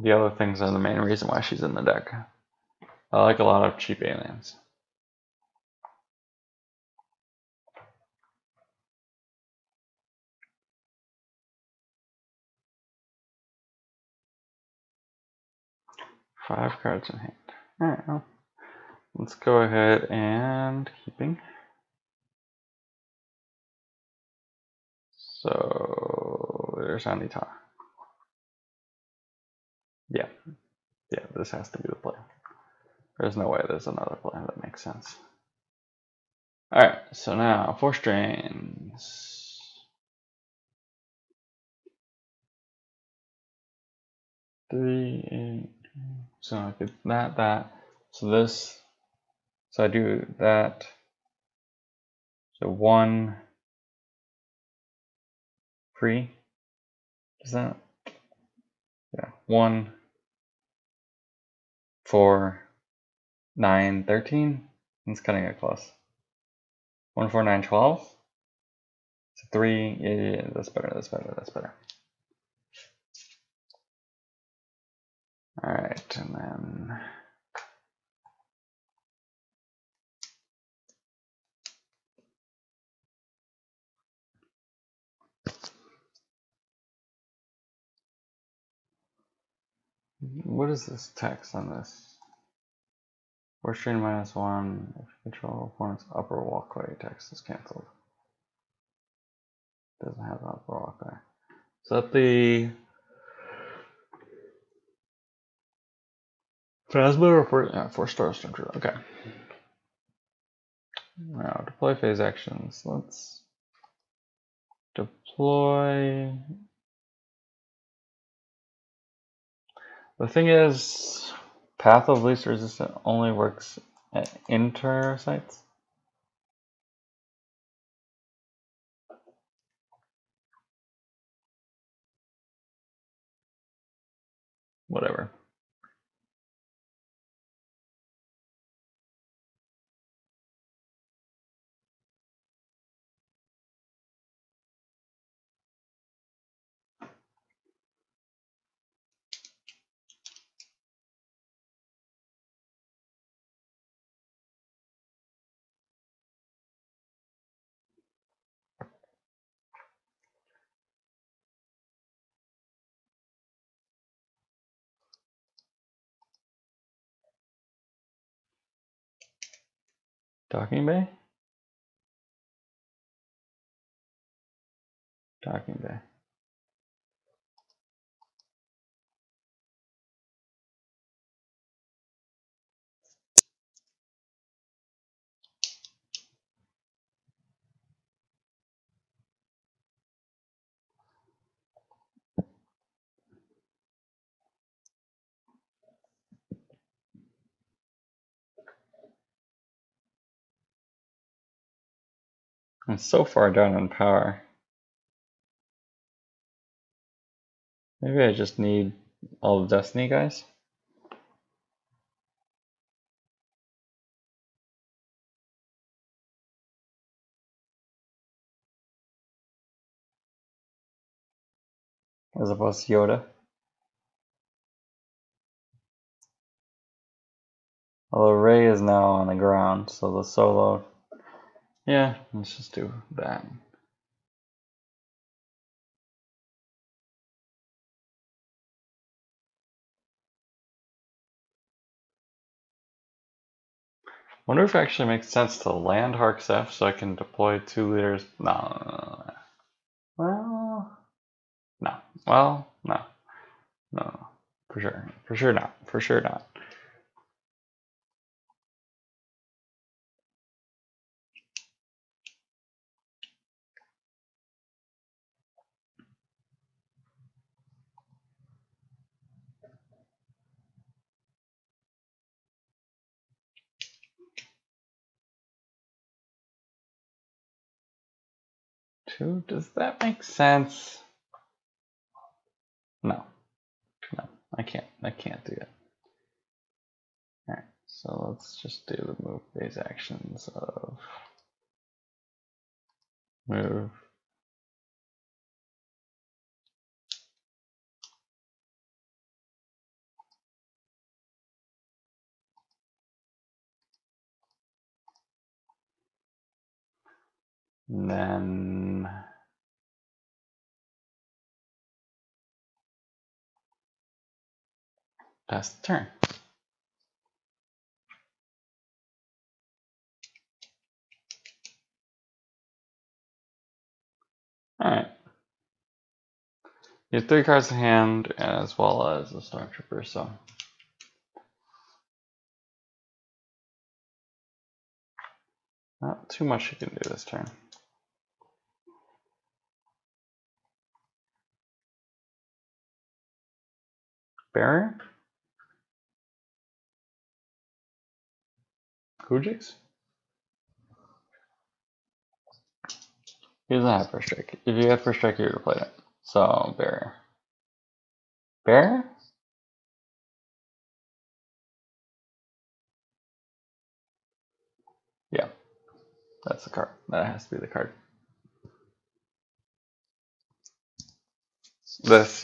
the other things are the main reason why she's in the deck. I like a lot of cheap aliens. Five cards in hand. Alright, well, let's go ahead and keeping. So there's Anita. Yeah, this has to be the play. There's no way there's another play that makes sense. Alright, so now 4 strains. Three, 8. So I could that. So this. So I do that. So 1 free. Is that? Yeah. 1, 4, 9, 13. It's cutting it close. 1, 4, 9, 12. So 3. Yeah, that's better. That's better. All right, and then. What is this text on this? 4 strain -1. If you control opponent's upper walkway, text is cancelled. Doesn't have an upper walkway. Is that the Phasma or 4-star structure? Okay. Now deploy phase actions. Let's deploy. The thing is, Path of Least Resistance only works at inter sites. Whatever. Docking bay? Docking bay. I'm so far down on power. Maybe I just need all the Destiny guys. As opposed to Yoda. Although Rey is now on the ground, so the solo. Yeah, let's just do that. Wonder if it actually makes sense to land Harksef so I can deploy 2 leaders. No. Well, no. Well, no. No. For sure. For sure not. For sure not. Two? Does that make sense? No. No. I can't do it. Alright, so let's just do the move phase actions of move. And then pass the turn. Alright. You have 3 cards in hand as well as a Stormtrooper, so. Not too much you can do this turn. Barrier? Kujix? He doesn't have first strike. If you had first strike, you would have played it. So, barrier. Barrier? Yeah. That's the card. That has to be the card. This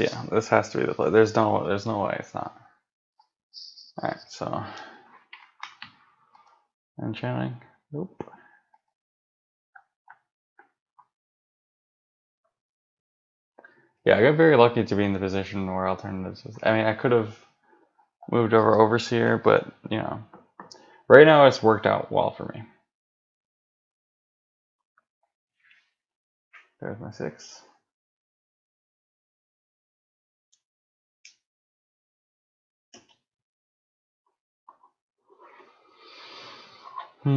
has to be the play. There's no way it's not. Alright, so enchanting. Nope. Yeah, I got very lucky to be in the position where alternatives was. I mean, I could have moved over Overseer, but you know, right now it's worked out well for me. There's my 6. So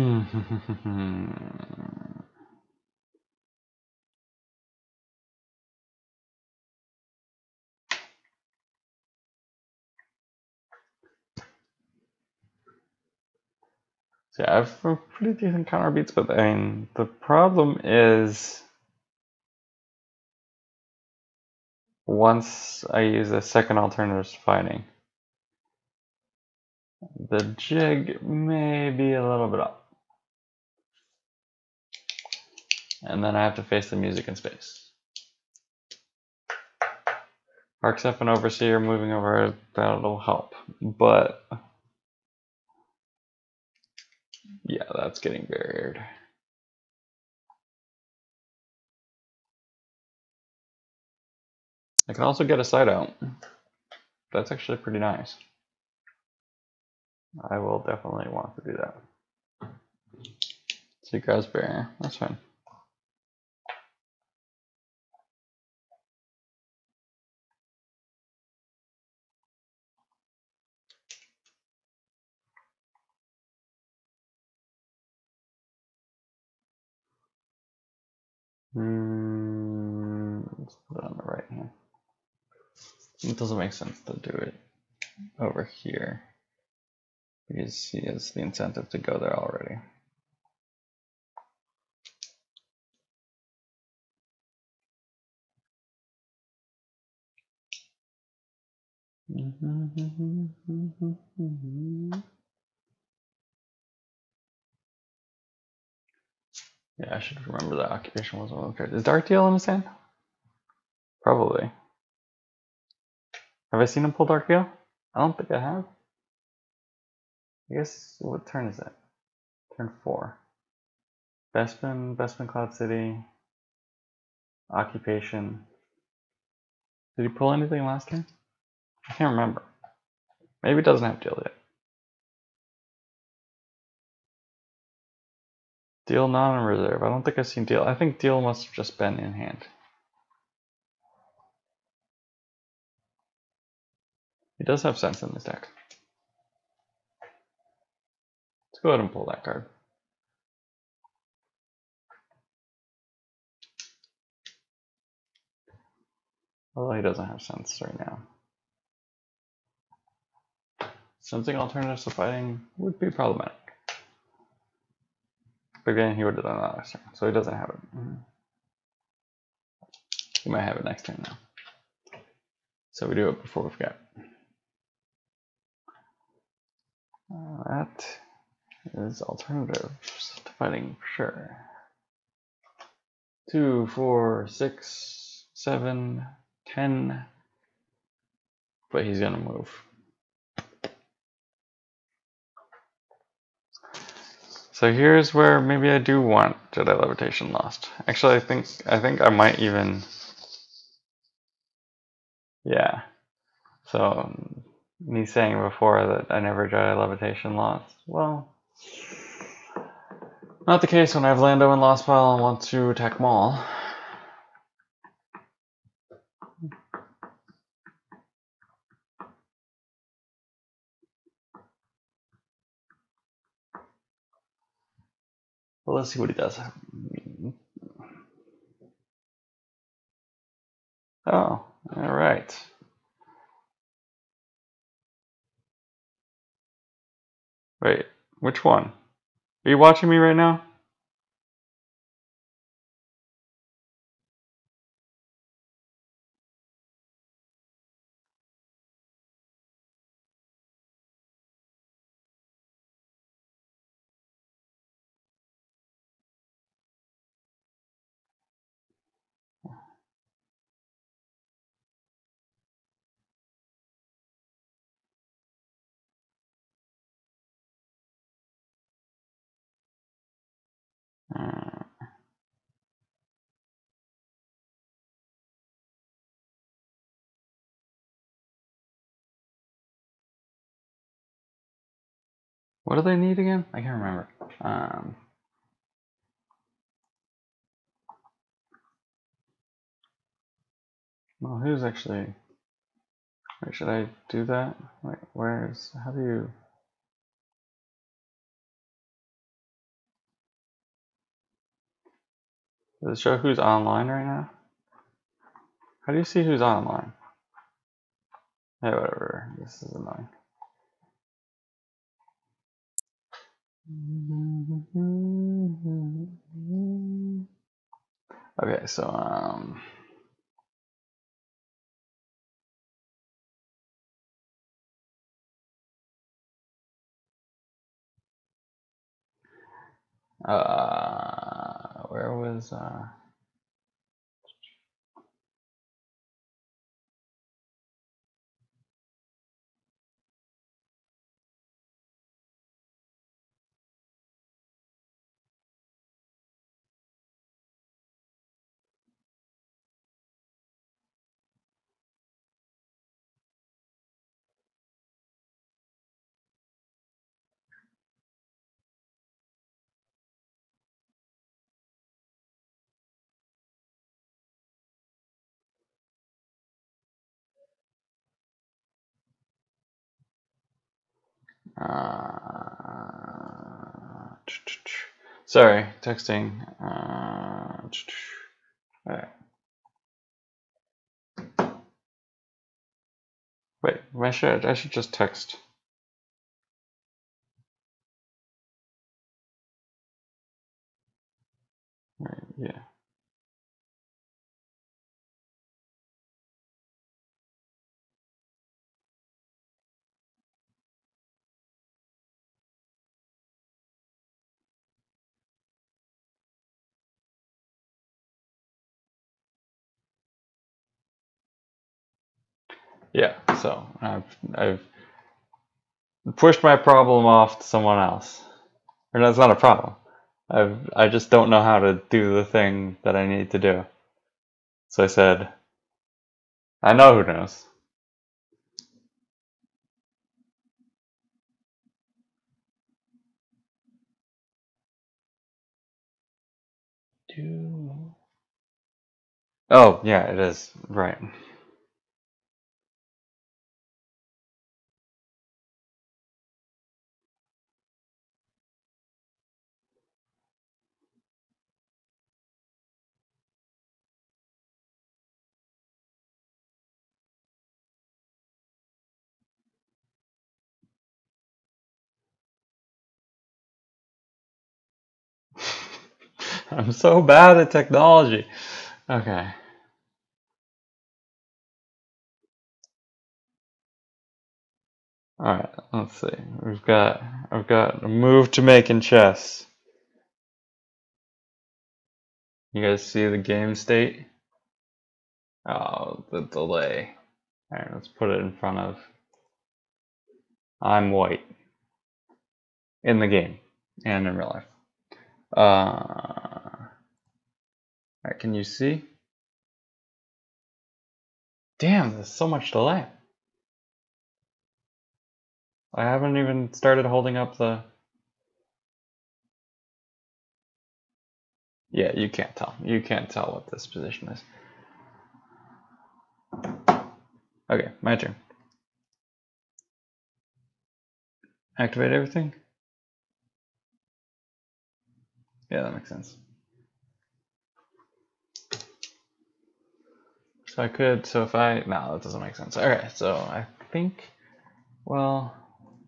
yeah, I have pretty decent counter beats, but I mean, the problem is once I use a second alternative fighting, the jig may be a little bit up. And then I have to face the music in space. Harksef and Overseer moving over, that'll help. But yeah, that's getting buried. I can also get a side out. That's actually pretty nice. I will definitely want to do that. So he grabs barrier. That's fine. Let's put it on the right hand. It doesn't make sense to do it over here because he has the incentive to go there already. Yeah, I should remember that occupation was one of the cards. Is Dark Deal in his hand? Probably. Have I seen him pull Dark Deal? I don't think I have. I guess, what turn is it? Turn 4. Bespin Cloud City, Occupation. Did he pull anything last turn? I can't remember. Maybe it doesn't have Deal yet. Deal not in reserve. I don't think I've seen Deal. I think Deal must have just been in hand. He does have sense in his deck. Let's go ahead and pull that card. Although he doesn't have sense right now. Sensing alternatives to fighting would be problematic. But again, he would have done that last turn, so he doesn't have it. He might have it next turn now. So we do it before we forget. That is alternatives to fighting for sure. 2, 4, 6, 7, 10. But he's gonna move. So here's where maybe I do want Jedi Levitation Lost. Actually, I think I might even. Yeah. So me saying before that I never Jedi Levitation Lost. Well, not the case when I have Lando in Lost Pile and want to attack Maul. Well, let's see what he does. Oh, all right. Wait, which one? Are you watching me right now? What do they need again? I can't remember. Well, who's actually... Wait, should I do that? Wait, where's... How do you... Does it show who's online right now? How do you see who's online? Hey, whatever. This is annoying. Okay, so where was sorry, texting. All right. Wait, I should just text. All right, yeah. Yeah, so I've pushed my problem off to someone else. Or that's not a problem. I just don't know how to do the thing that I need to do. So I said, I know who knows. Oh, yeah, it is. Right. I'm so bad at technology. Okay. Alright, let's see. I've got a move to make in chess. You guys see the game state? Oh, the delay. Alright, let's put it in front of I'm white. In the game. And in real life. Alright, can you see? Damn, there's so much delay. I haven't even started holding up the... Yeah, you can't tell. You can't tell what this position is. Okay, my turn. Activate everything? Yeah, that makes sense. So I could, so if I, no, that doesn't make sense. Alright, so I think, well,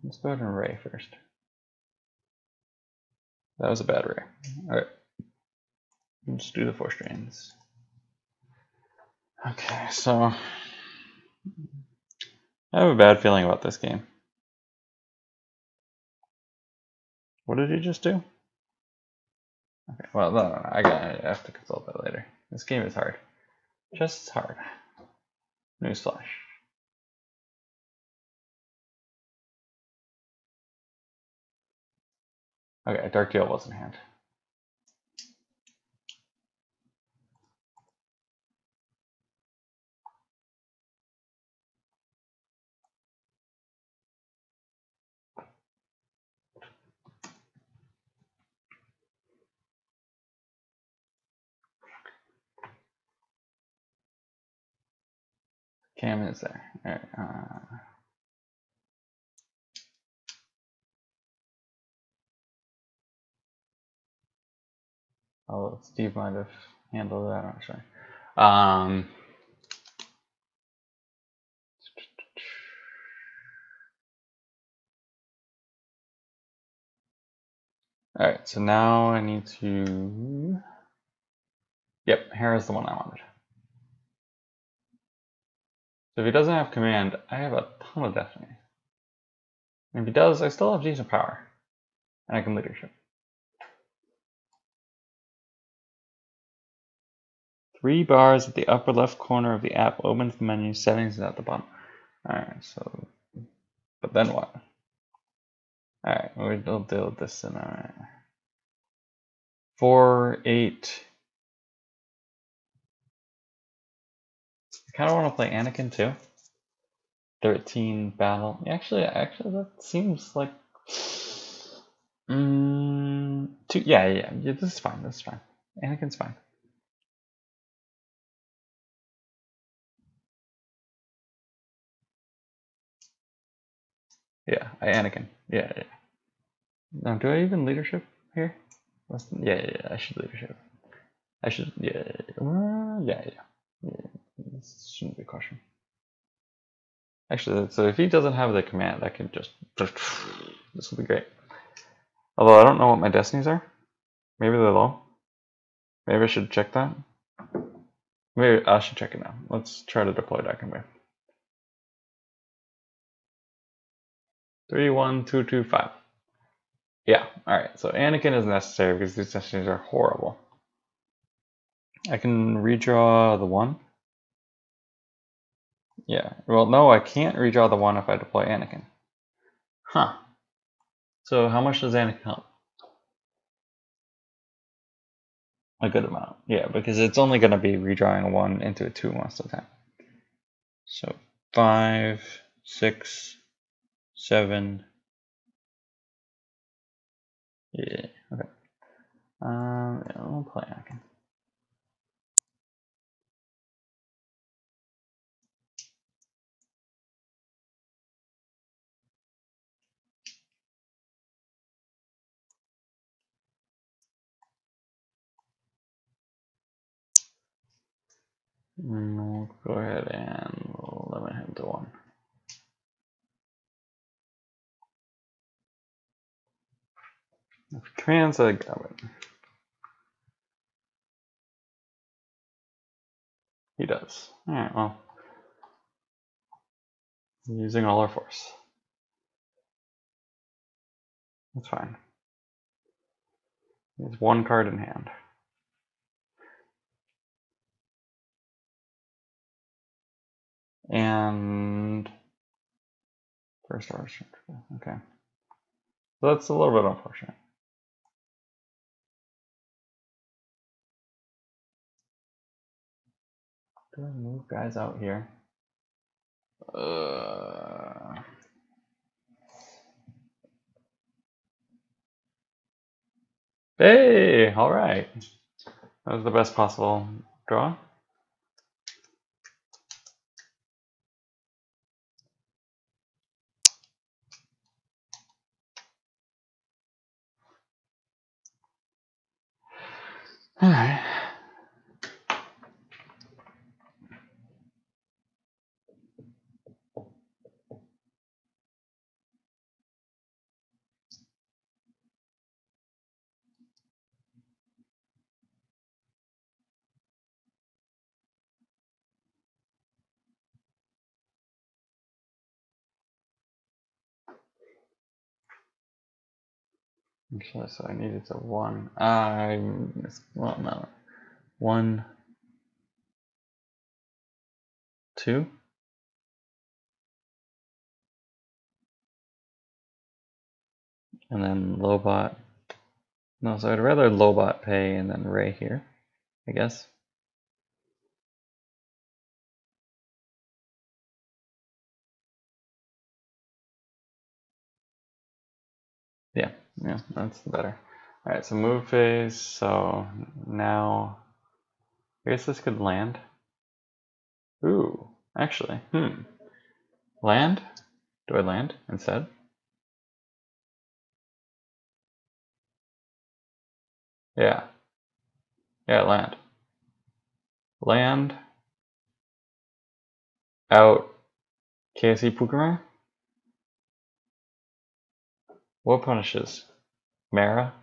let's go ahead and array first. That was a bad array. Alright, let's do the 4 strains. Okay, so I have a bad feeling about this game. What did he just do? Okay, well, no, I have to consult that later. This game is hard. Just hard. Newsflash. Okay, Dark Deal was in hand. Cam is there. Alright, oh, Steve might have handled that, I'm not sure. Alright, so now I need to... Yep, here is the one I wanted. So if he doesn't have command, I have a ton of destiny. And if he does, I still have decent power. And I can leadership. 3 bars at the upper left corner of the app opens the menu, settings is at the bottom. Alright, so... But then what? Alright, we'll deal with this in a... 4, 8... I kind of want to play Anakin too. 13 battle. Actually, that seems like... yeah, this is fine, this is fine. Anakin's fine. Yeah, Anakin. Yeah. Now, do I even leadership here? Yeah, I should leadership. I should, yeah. This shouldn't be a question. Actually, so if he doesn't have the command, I can just, this will be great. Although I don't know what my destinies are. Maybe they're low. Maybe I should check that. Maybe I should check it now. Let's try to deploy that command. 3, 1, 2, 2, 5. Yeah, alright, so Anakin is necessary because these destinies are horrible. I can redraw the 1. Yeah, well, no, I can't redraw the 1 if I deploy Anakin. Huh. So how much does Anakin help? A good amount. Yeah, because it's only going to be redrawing a 1 into a 2 most of the time. So 5, 6, 7. Yeah, okay. Yeah, I'll play Anakin. We'll go ahead and we'll limit him to 1. If he commands, I grab it. He does. Alright, well. Using all our force. That's fine. He has 1 card in hand. And first order. Okay. So that's a little bit unfortunate. Do I move guys out here? Hey, all right. That was the best possible draw. All right. Actually, so I needed to 1. Well, no. 1, 2. And then Lobot. No, so I'd rather Lobot pay and then Ray here, I guess. Yeah, that's better. All right, so move phase. So now, I guess this could land. Ooh, actually, land? Do I land instead? Yeah. Yeah, land. Land. Out. KSE Pukumar? What punishes? Mara?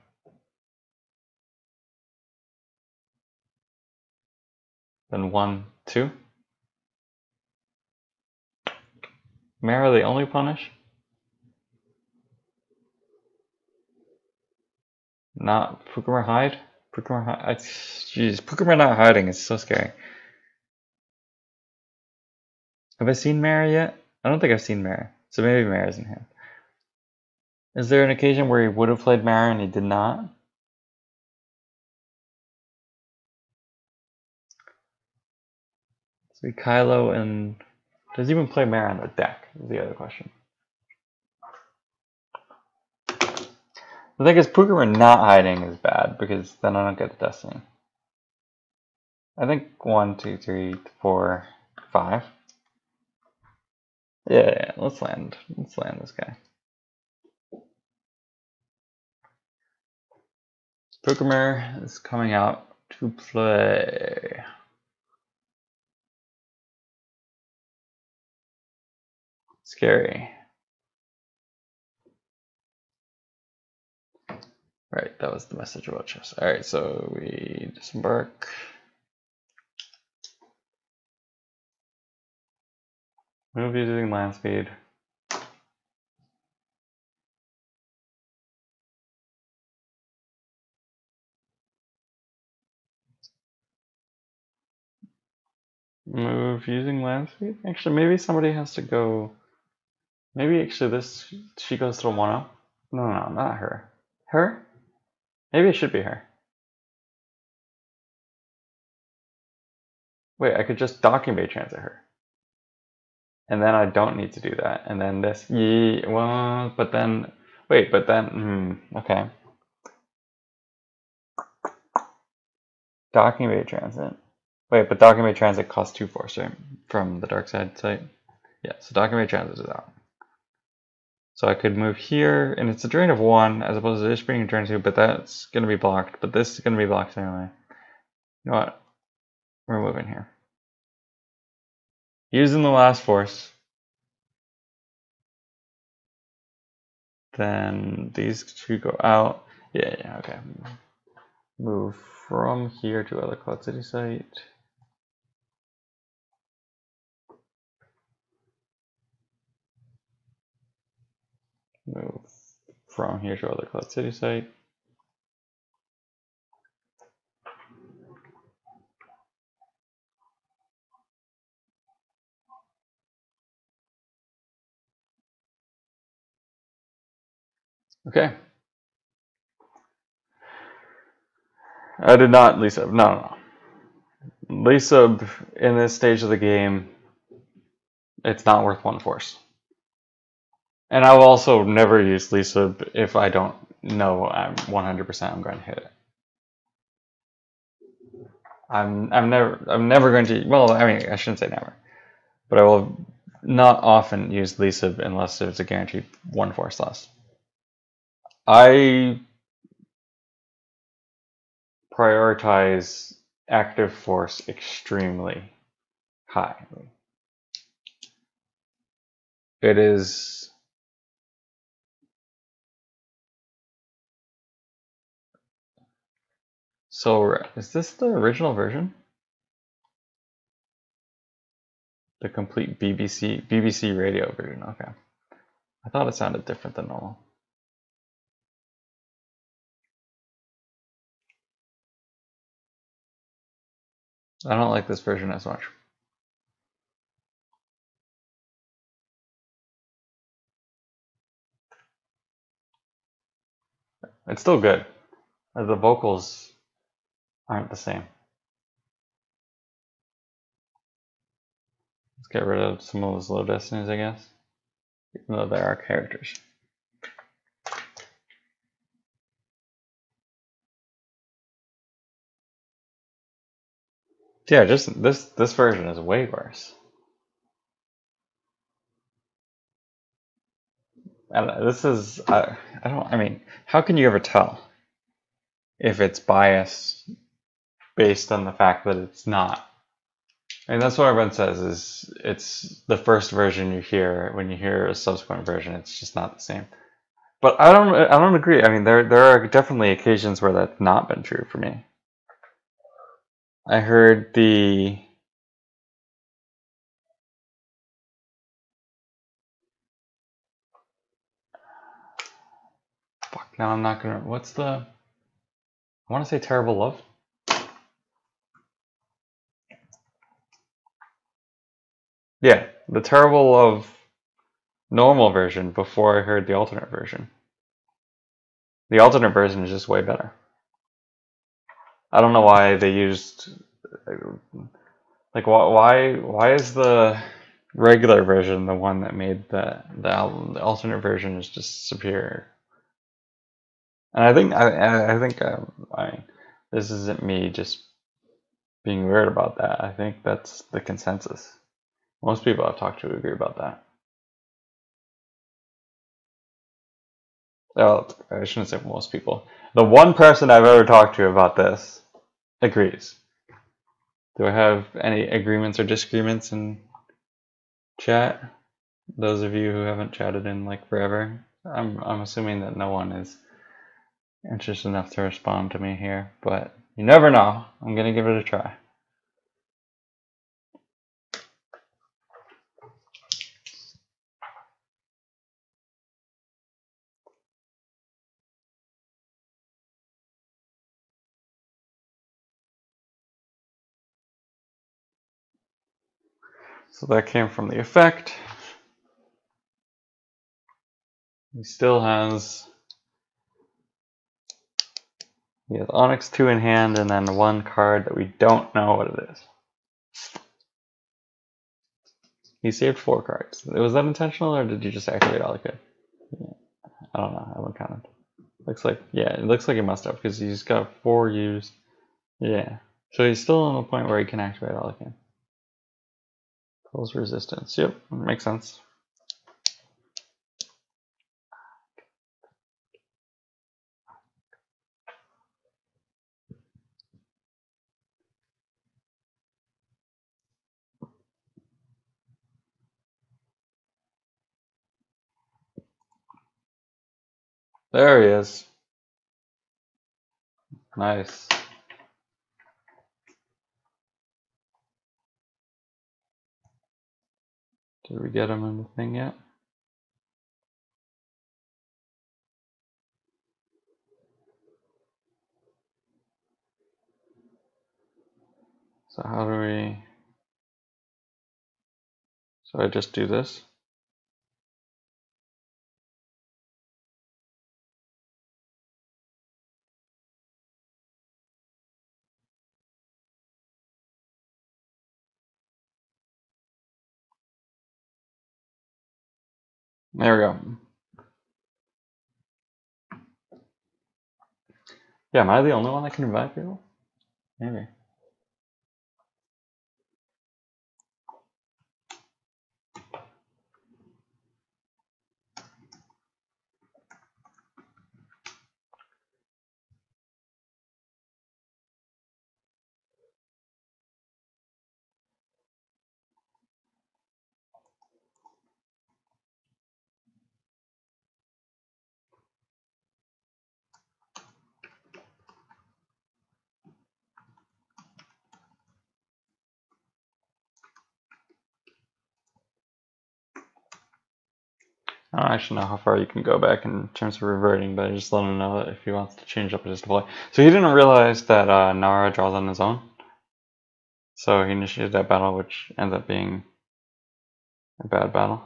Then 1, 2. Mara the only punish? Not Pukumar hide? Pukumar hide? Jeez, Pukumar not hiding is so scary. Have I seen Mara yet? I don't think I've seen Mara. So maybe Mara's in hand. Is there an occasion where he would have played Mara and he did not? So Kylo and does he even play Mara on the deck? Is the other question. The thing is, Pukumar not hiding is bad because then I don't get the destiny. I think 1, 2, 3, 4, 5. Yeah, let's land. Let's land this guy. Pukumar is coming out to play. Scary. Right, that was the message about chess. Alright, so we disembark. Move using land speed. Move using land speed? Actually, maybe somebody has to go. Maybe actually this, she goes through 1-0. No, not her. Her? Maybe it should be her. Wait, I could just docking bay transit her. And then I don't need to do that. And then this, yeah, well, but then, wait, but then, okay. Docking bay transit. Wait, but docking bay transit costs 2 force, right? From the dark side site. Yeah, so docking bay transit is out. So I could move here, and it's a drain of 1 as opposed to this being a drain of 2, but that's going to be blocked. But this is going to be blocked anyway. You know what? We're moving here. Using the last force. Then these two go out. Yeah, okay. Move from here to other Cloud City site. Move from here to other Cloud City site. Okay. I did not lease up. No. Lease up in this stage of the game, it's not worth 1 force. And I will also never use lease up if I don't know I'm 100% I'm going to hit it. I'm never going to. Well, I mean, I shouldn't say never, but I will not often use lease up unless there's a guaranteed 1 force loss. I prioritize active force extremely high. It is so. Is this the original version? The complete BBC radio version. Okay, I thought it sounded different than normal. I don't like this version as much. It's still good. The vocals aren't the same. Let's get rid of some of those low destinies, I guess. Even though there are characters. Yeah, just this version is way worse. And this is I don't. I mean, how can you ever tell if it's biased based on the fact that it's not? And that's what everyone says is it's the first version you hear. When you hear a subsequent version, it's just not the same. But I don't agree. I mean, there are definitely occasions where that's not been true for me. I heard the fuck. Now I'm not gonna. What's the? I want to say Terrible Love. Yeah, the Terrible Love normal version before I heard the alternate version. The alternate version is just way better. I don't know why they used like why is the regular version the one that made the album? The alternate version is just superior. And I think this isn't me just being weird about that. I think that's the consensus. Most people I've talked to agree about that. Well, I shouldn't say most people. The one person I've ever talked to about this agrees. Do I have any agreements or disagreements in chat? Those of you who haven't chatted in like forever, I'm assuming that no one is interested enough to respond to me here, but you never know. I'm gonna give it a try. So that came from the effect. He still has Onyx 2 in hand and then one card that we don't know what it is. He saved 4 cards. Was that intentional or did you just activate all he could? Yeah. I don't know. I haven't counted. Looks like, yeah, it looks like he must have because he's got 4 used. Yeah. So he's still on the point where he can activate all he can. Pulls resistance. Yep, makes sense. There he is. Nice. Did we get him in the thing yet? So how do we... So I just do this? There we go. Yeah, am I the only one that can invite people? Maybe. I don't actually know how far you can go back in terms of reverting, but I just let him know that if he wants to change up his display. So he didn't realize that Nara draws on his own. So he initiated that battle, which ends up being a bad battle.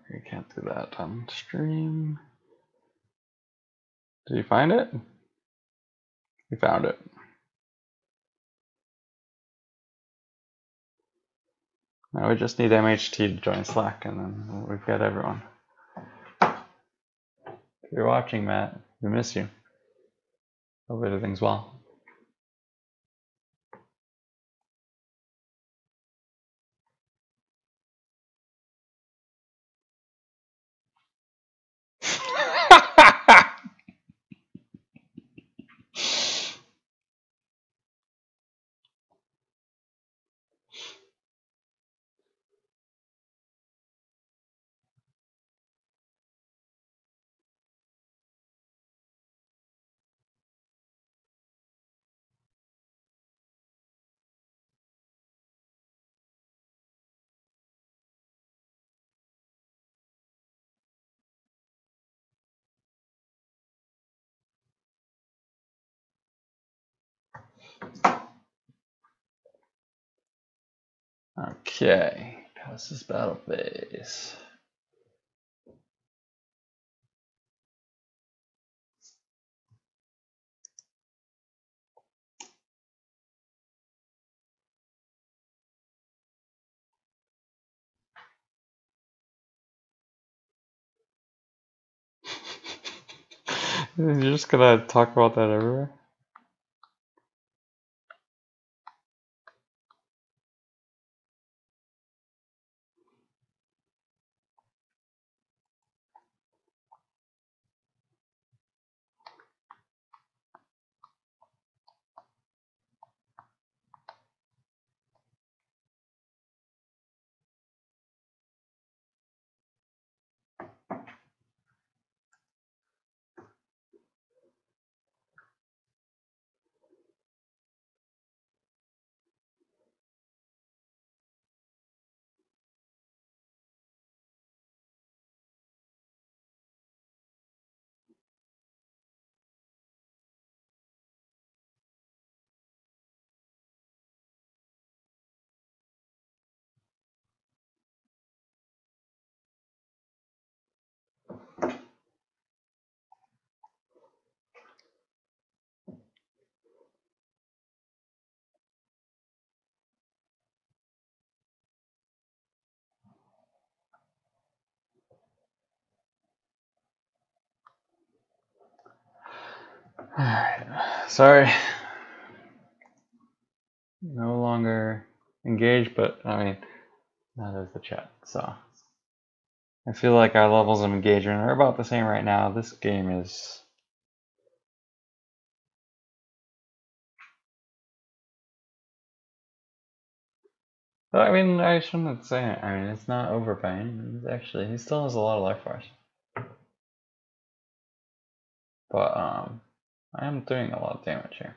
You can't do that on stream. Did you find it? You found it. Now we just need MHT to join Slack, and then we've got everyone. If you're watching, Matt, we miss you. Hope everything's well. Okay, pass this battle phase. You're just gonna talk about that everywhere? Alright, sorry. No longer engaged, but I mean, that is the chat, so. I feel like our levels of engagement are about the same right now. This game is. I mean, I shouldn't say it. I mean, it's not overpaying. Actually, he still has a lot of life force. But, I am doing a lot of damage here.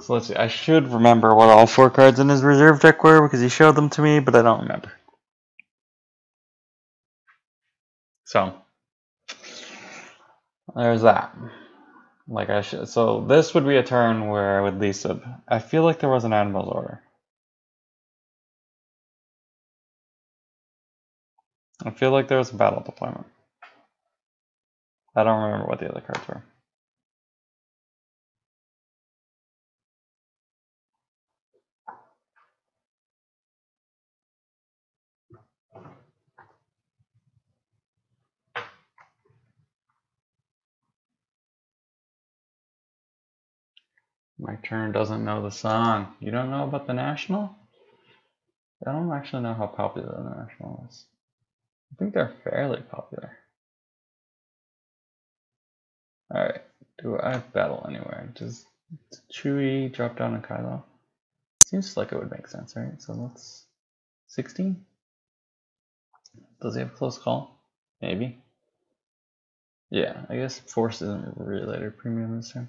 So let's see. I should remember what all 4 cards in his reserve deck were because he showed them to me, but I don't remember. So, there's that. Like I should. So this would be a turn where I would Lisa. I feel like there was an Admiral's Order. I feel like there was a battle deployment. I don't remember what the other cards were. My turn doesn't know the song. You don't know about the National? I don't actually know how popular the National is. I think they're fairly popular. Alright, do I battle anywhere? Does Chewie drop down on Kylo? Seems like it would make sense, right? So let's... 16? Does he have close call? Maybe. Yeah, I guess Force isn't related premium this turn.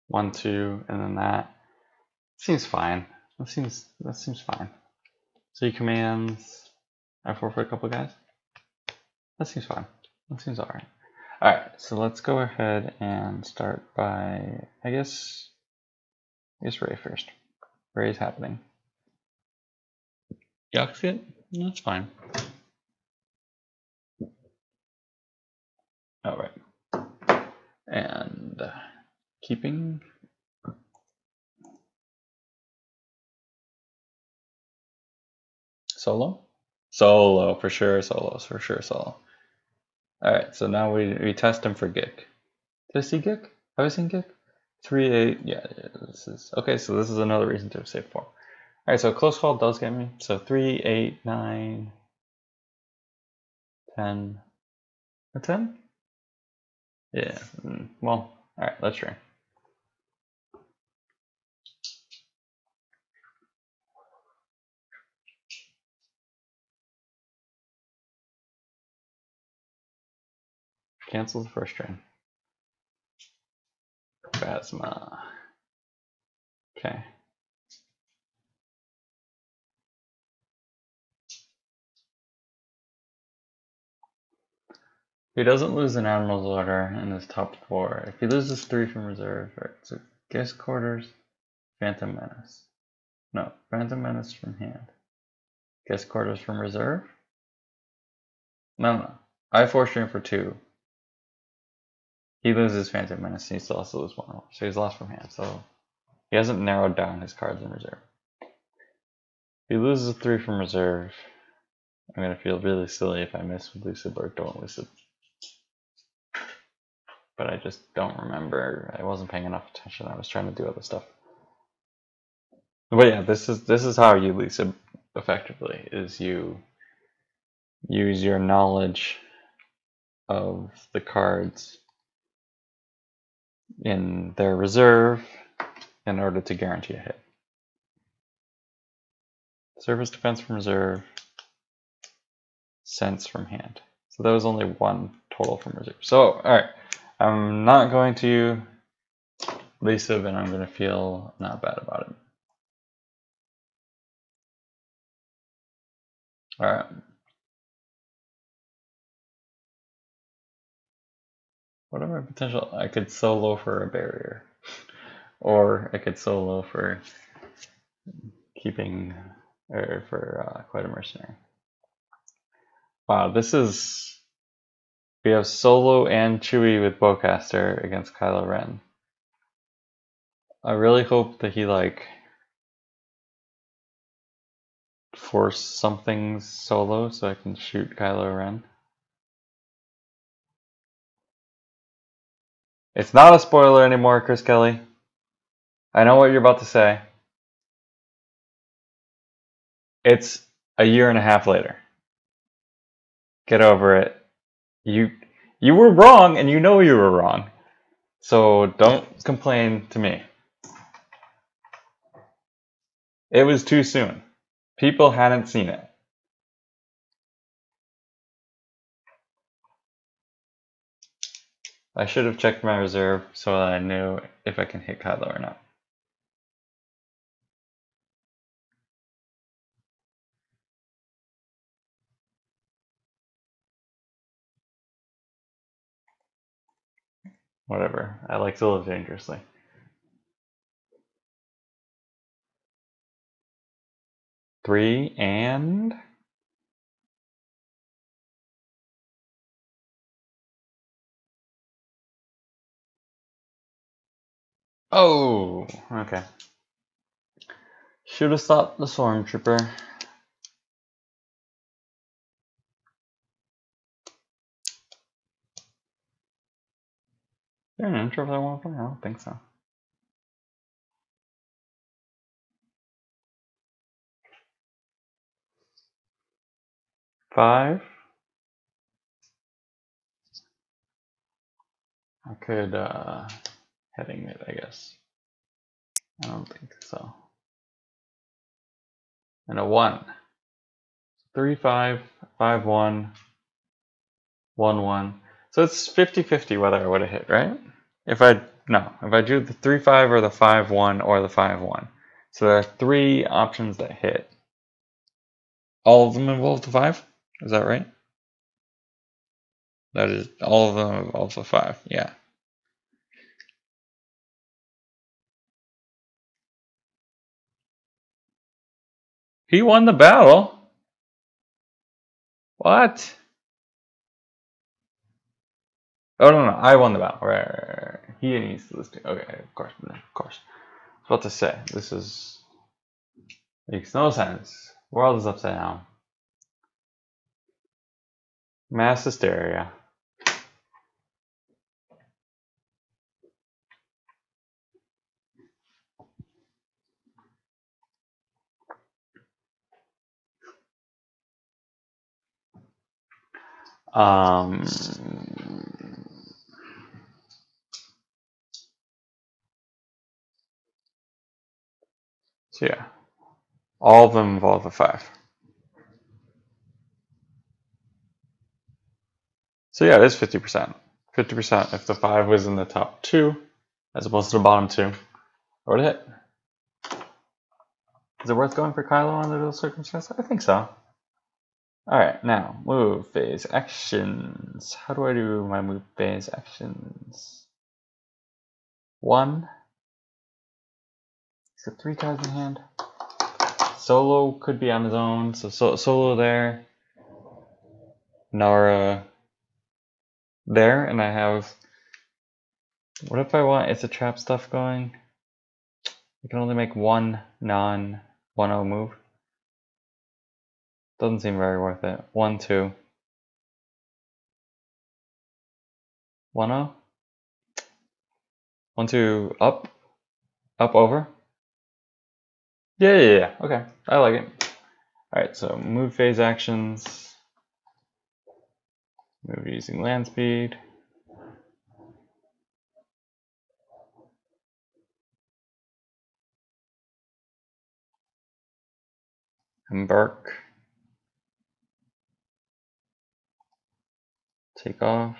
1, 2, and then that. Seems fine. That seems fine. So he commands. I forfeit a couple guys. That seems fine. That seems alright. Alright, so let's go ahead and start by I guess Ray first. Ray's happening. Yuxit? That's fine. Alright. And keeping solo? Solo, for sure solo, for sure solo. Alright, so now we test him for Gick. Did I see Gick? Have I seen Gick? 3, 8, yeah, this is okay, so this is another reason to have saved 4. Alright, so close call does get me. So 3, 8, 9, 10. A 10? Yeah, well, alright, let's try. Cancel the first train. Phasma. Okay. He doesn't lose an Admiral's Order in his top 4. If he loses 3 from reserve, right, so Guest Quarters, Phantom Menace. No, Phantom Menace from hand. Guest Quarters from reserve? No. I force him for 2. He loses Phantom Menace, and he still has to lose 1 more. So he's lost from hand, so he hasn't narrowed down his cards in reserve. If he loses 3 from reserve, I'm going to feel really silly if I miss Lucid or don't Lucid. But I just don't remember. I wasn't paying enough attention. I was trying to do other stuff. But yeah, this is how you Lucid effectively, is you use your knowledge of the cards in their reserve in order to guarantee a hit. Surface defense from reserve, sense from hand. So that was only 1 total from reserve. So, alright, I'm not going to Lisa, and I'm going to feel not bad about it. Alright. What are my potential? I could solo for a barrier. Or I could solo for keeping, or for quite a mercenary. Wow, this is... We have Solo and Chewie with Bowcaster against Kylo Ren. I really hope that he, like, force something solo so I can shoot Kylo Ren. It's not a spoiler anymore, Chris Kelly. I know what you're about to say. It's a year and a half later. Get over it. You were wrong, and you know you were wrong. So don't complain to me. It was too soon. People hadn't seen it. I should have checked my reserve so that I knew if I can hit Kylo or not. Whatever. I like to live dangerously. Three and... Oh, okay. Should have stopped the Stormtrooper. Is there an intro for that one? I don't think so. Five. I could heading it, I guess. I don't think so. And a 1. 3, 5, 5, 1, 1, 1. So it's 50-50 whether I would have hit, right? If I drew the 3, 5 or the 5, 1 or the 5, 1. So there are 3 options that hit. All of them involve the 5? Is that right? That is, all of them involve the 5, yeah. He won the battle? What? Oh, no, I won the battle. Right. He needs to listen to. Okay, of course. I was about to say, this makes no sense. World is upside down. Mass hysteria. So yeah, all of them involve a 5. So yeah, it is 50%. 50% if the 5 was in the top 2, as opposed to the bottom 2. I would have hit. Is it worth going for Kylo under those circumstances? I think so. Alright, now, move phase actions. How do I do my move phase actions? 1. He's got 3 cards in hand. Solo could be on his own, so Solo there. Nara there, and I have... What if I want It's a Trap stuff going? I can only make one non-1-0 move. Doesn't seem very worth it. 1-2. 1-0? 1-2 up? Up over? Yeah. Okay, I like it. Alright, so move phase actions. Move using land speed. Embark. Take off.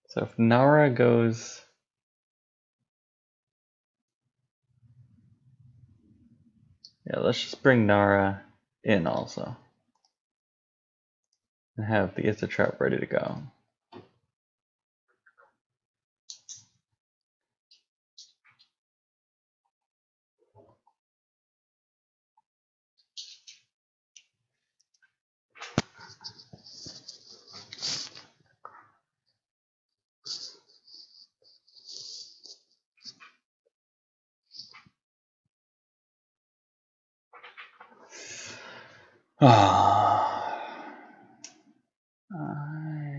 So if Nara goes... Yeah, let's just bring Nara in also. And have the It's a Trap ready to go. I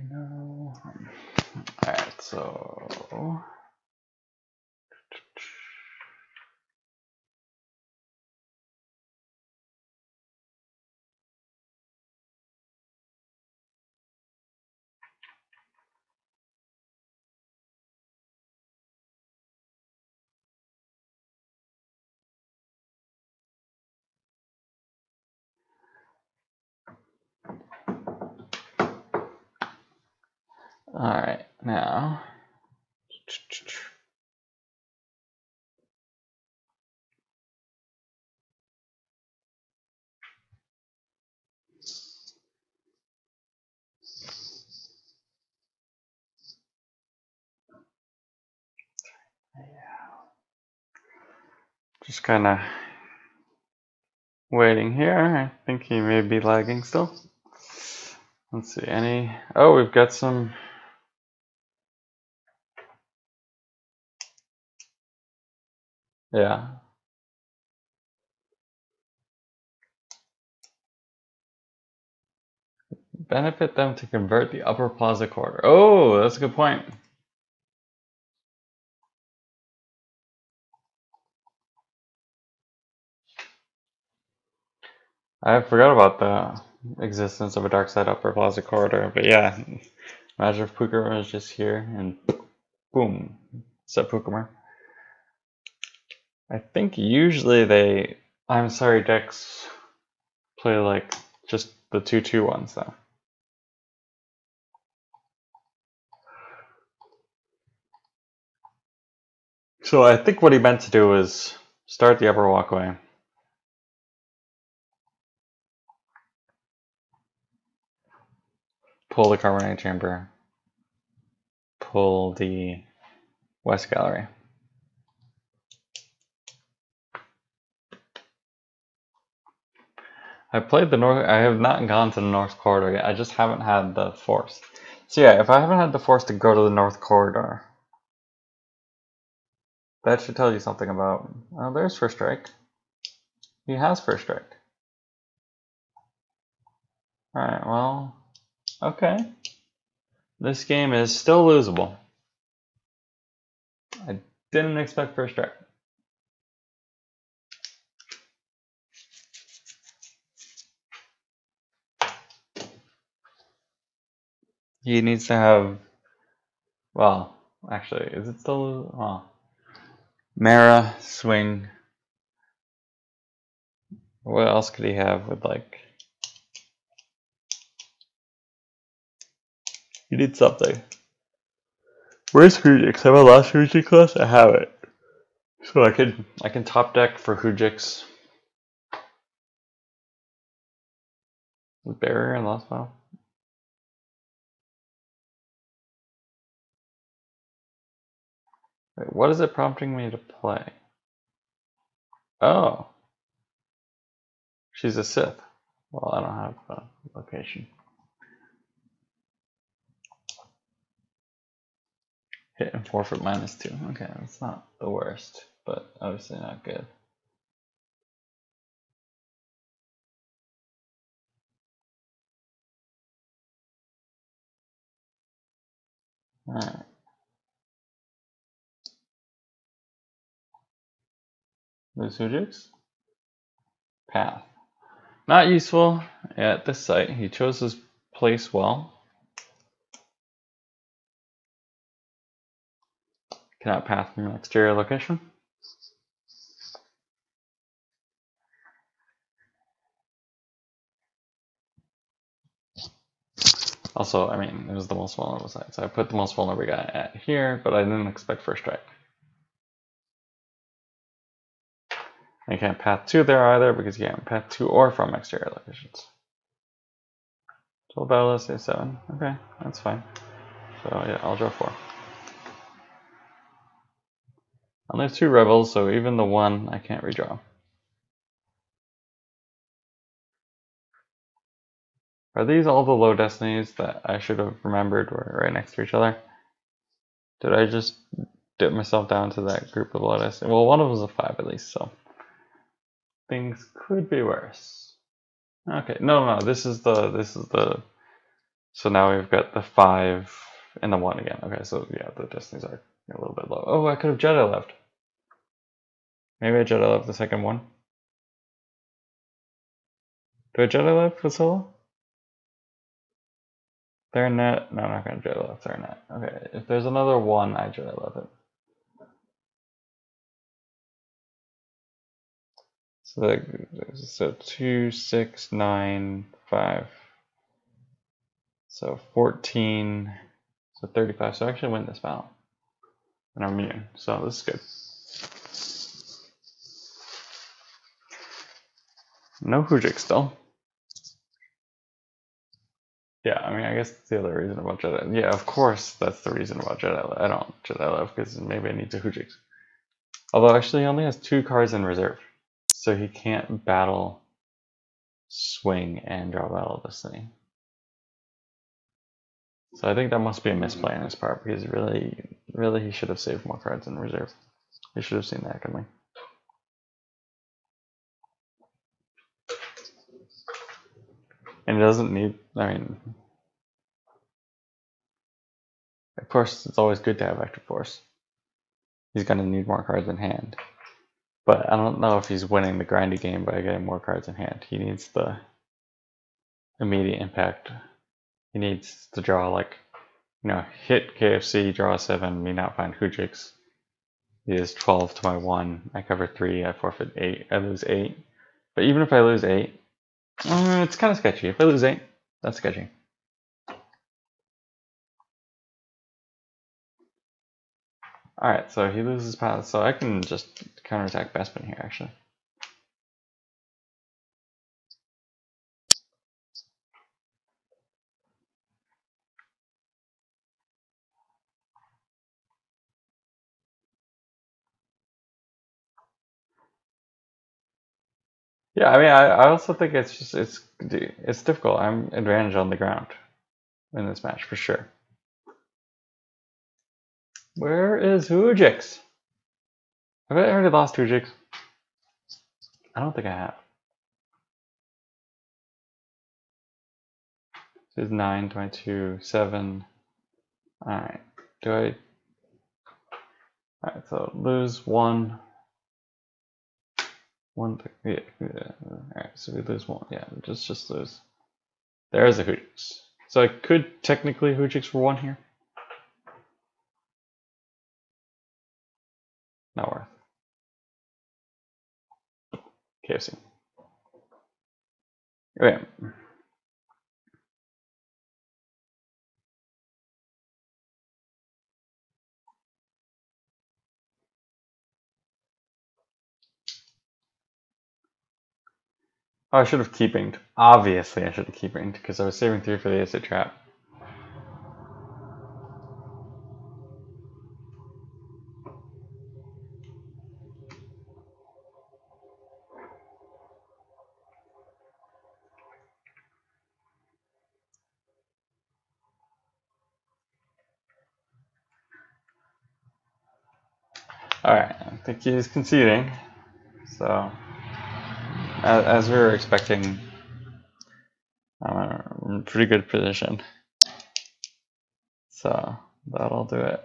know. Alright, so... Alright, now... Just kind of waiting here. I think he may be lagging still. Let's see, any... Oh, we've got some... Yeah. Benefit them to convert the upper plaza corridor. Oh, that's a good point. I forgot about the existence of a dark side upper plaza corridor, but yeah, imagine if Pukumer was just here and boom, set Pukumer. I think usually they, I'm sorry, decks play like just the 2/2 ones though. So I think what he meant to do was start the upper walkway. Pull the Carbonate Chamber. Pull the West Gallery. I played the north. I have not gone to the north corridor yet. I just haven't had the force. So yeah, if I haven't had the force to go to the north corridor, that should tell you something about. Oh, there's first strike. He has first strike. All right. Well, okay. This game is still losable. I didn't expect first strike. He needs to have. Well, actually, is it still? Well, Mara, swing. What else could he have with like need something. Where's Hujix? Have I lost Hujix class? I have it. So I can top deck for Hujix. Barrier and lost file. Wait, what is it prompting me to play? Oh. She's a Sith. Well, I don't have a location. Hit and forfeit -2. Okay, that's not the worst, but obviously not good. Alright. Lose Hujix? Path. Not useful at this site. He chose his place well. Cannot path from an exterior location. Also, I mean, it was the most vulnerable side, so I put the most vulnerable guy at here, but I didn't expect first strike. I can't path to there either because you can't path to or from exterior locations. Total battle is A7. Okay, that's fine. So yeah, I'll draw 4. And there's 2 rebels, so even the 1 I can't redraw. Are these all the low destinies that I should have remembered were right next to each other? Did I just dip myself down to that group of low destinies? Well, one of them was a 5 at least, so things could be worse. Okay, no, this is the. So now we've got the 5 and the 1 again. Okay, so yeah, the destinies are a little bit low. Oh, I could have Jedi left. Maybe I Jedi left the second one. Do I Jedi left with Solo? They're net. No, I'm not going to Jedi left. They're net. Okay, if there's another 1, I Jedi left it. So 2, 6, 9, 5. So 14. So 35. So I actually win this battle. And I'm immune. So this is good. No Hujix still. Yeah, I mean, I guess that's the other reason about Jedi. Yeah, of course, that's the reason about Jedi. I don't Jedi left because maybe I need to Hujix. Although actually, he only has 2 cards in reserve, so he can't battle, swing, and draw battle destiny. So I think that must be a misplay on his part because really, he should have saved more cards in reserve. He should have seen that coming. And he doesn't need. I mean, of course, it's always good to have Vector Force. He's going to need more cards in hand. But I don't know if he's winning the grindy game by getting more cards in hand. He needs the immediate impact. He needs to draw, like, hit KFC, draw 7, me not find Hujix. He is 12 to my 1. I cover 3, I forfeit 8, I lose 8. But even if I lose 8, it's kind of sketchy. If I lose 8, that's sketchy. Alright, so he loses path, so I can just counterattack Bespin here, actually. Yeah, I mean, I also think it's difficult. I'm advantage on the ground in this match for sure. Where is Hujix? Have I already lost Hujix? I don't think I have. This is 9, 22, 7. Alright. Alright, so lose 1. 1, yeah. Alright, so we lose 1. Yeah, just lose. There's a Hujix. So I could technically Hujix for 1 here. Not worth. KFC. Okay. Oh, I should have keepinged. Obviously, I should have keepinged because I was saving 3 for the acid trap. Alright, I think he's conceding. So, as we were expecting, I'm in a pretty good position. So, that'll do it.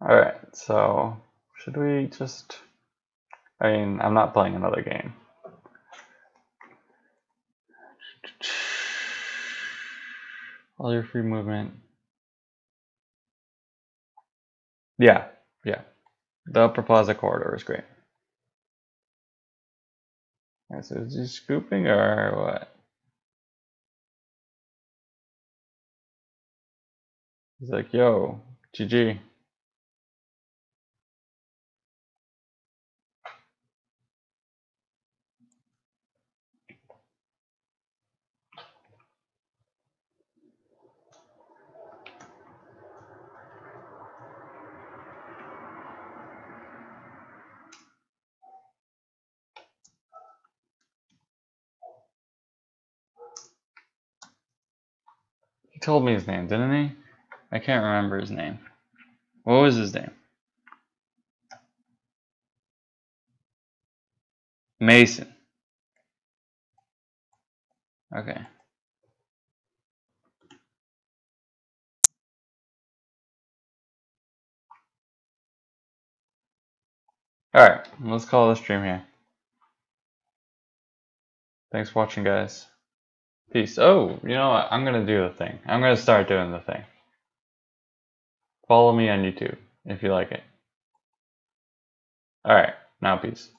Alright, so should we just... I mean, I'm not playing another game. All your free movement. Yeah. The Upper Plaza corridor is great. Alright, so is he scooping or what? He's like, yo, GG. He told me his name, didn't he? I can't remember his name. What was his name? Mason. Okay. Alright, let's call the stream here. Thanks for watching, guys. Peace. Oh, you know what? I'm gonna do the thing. I'm gonna start doing the thing. Follow me on YouTube if you like it. Alright, now peace.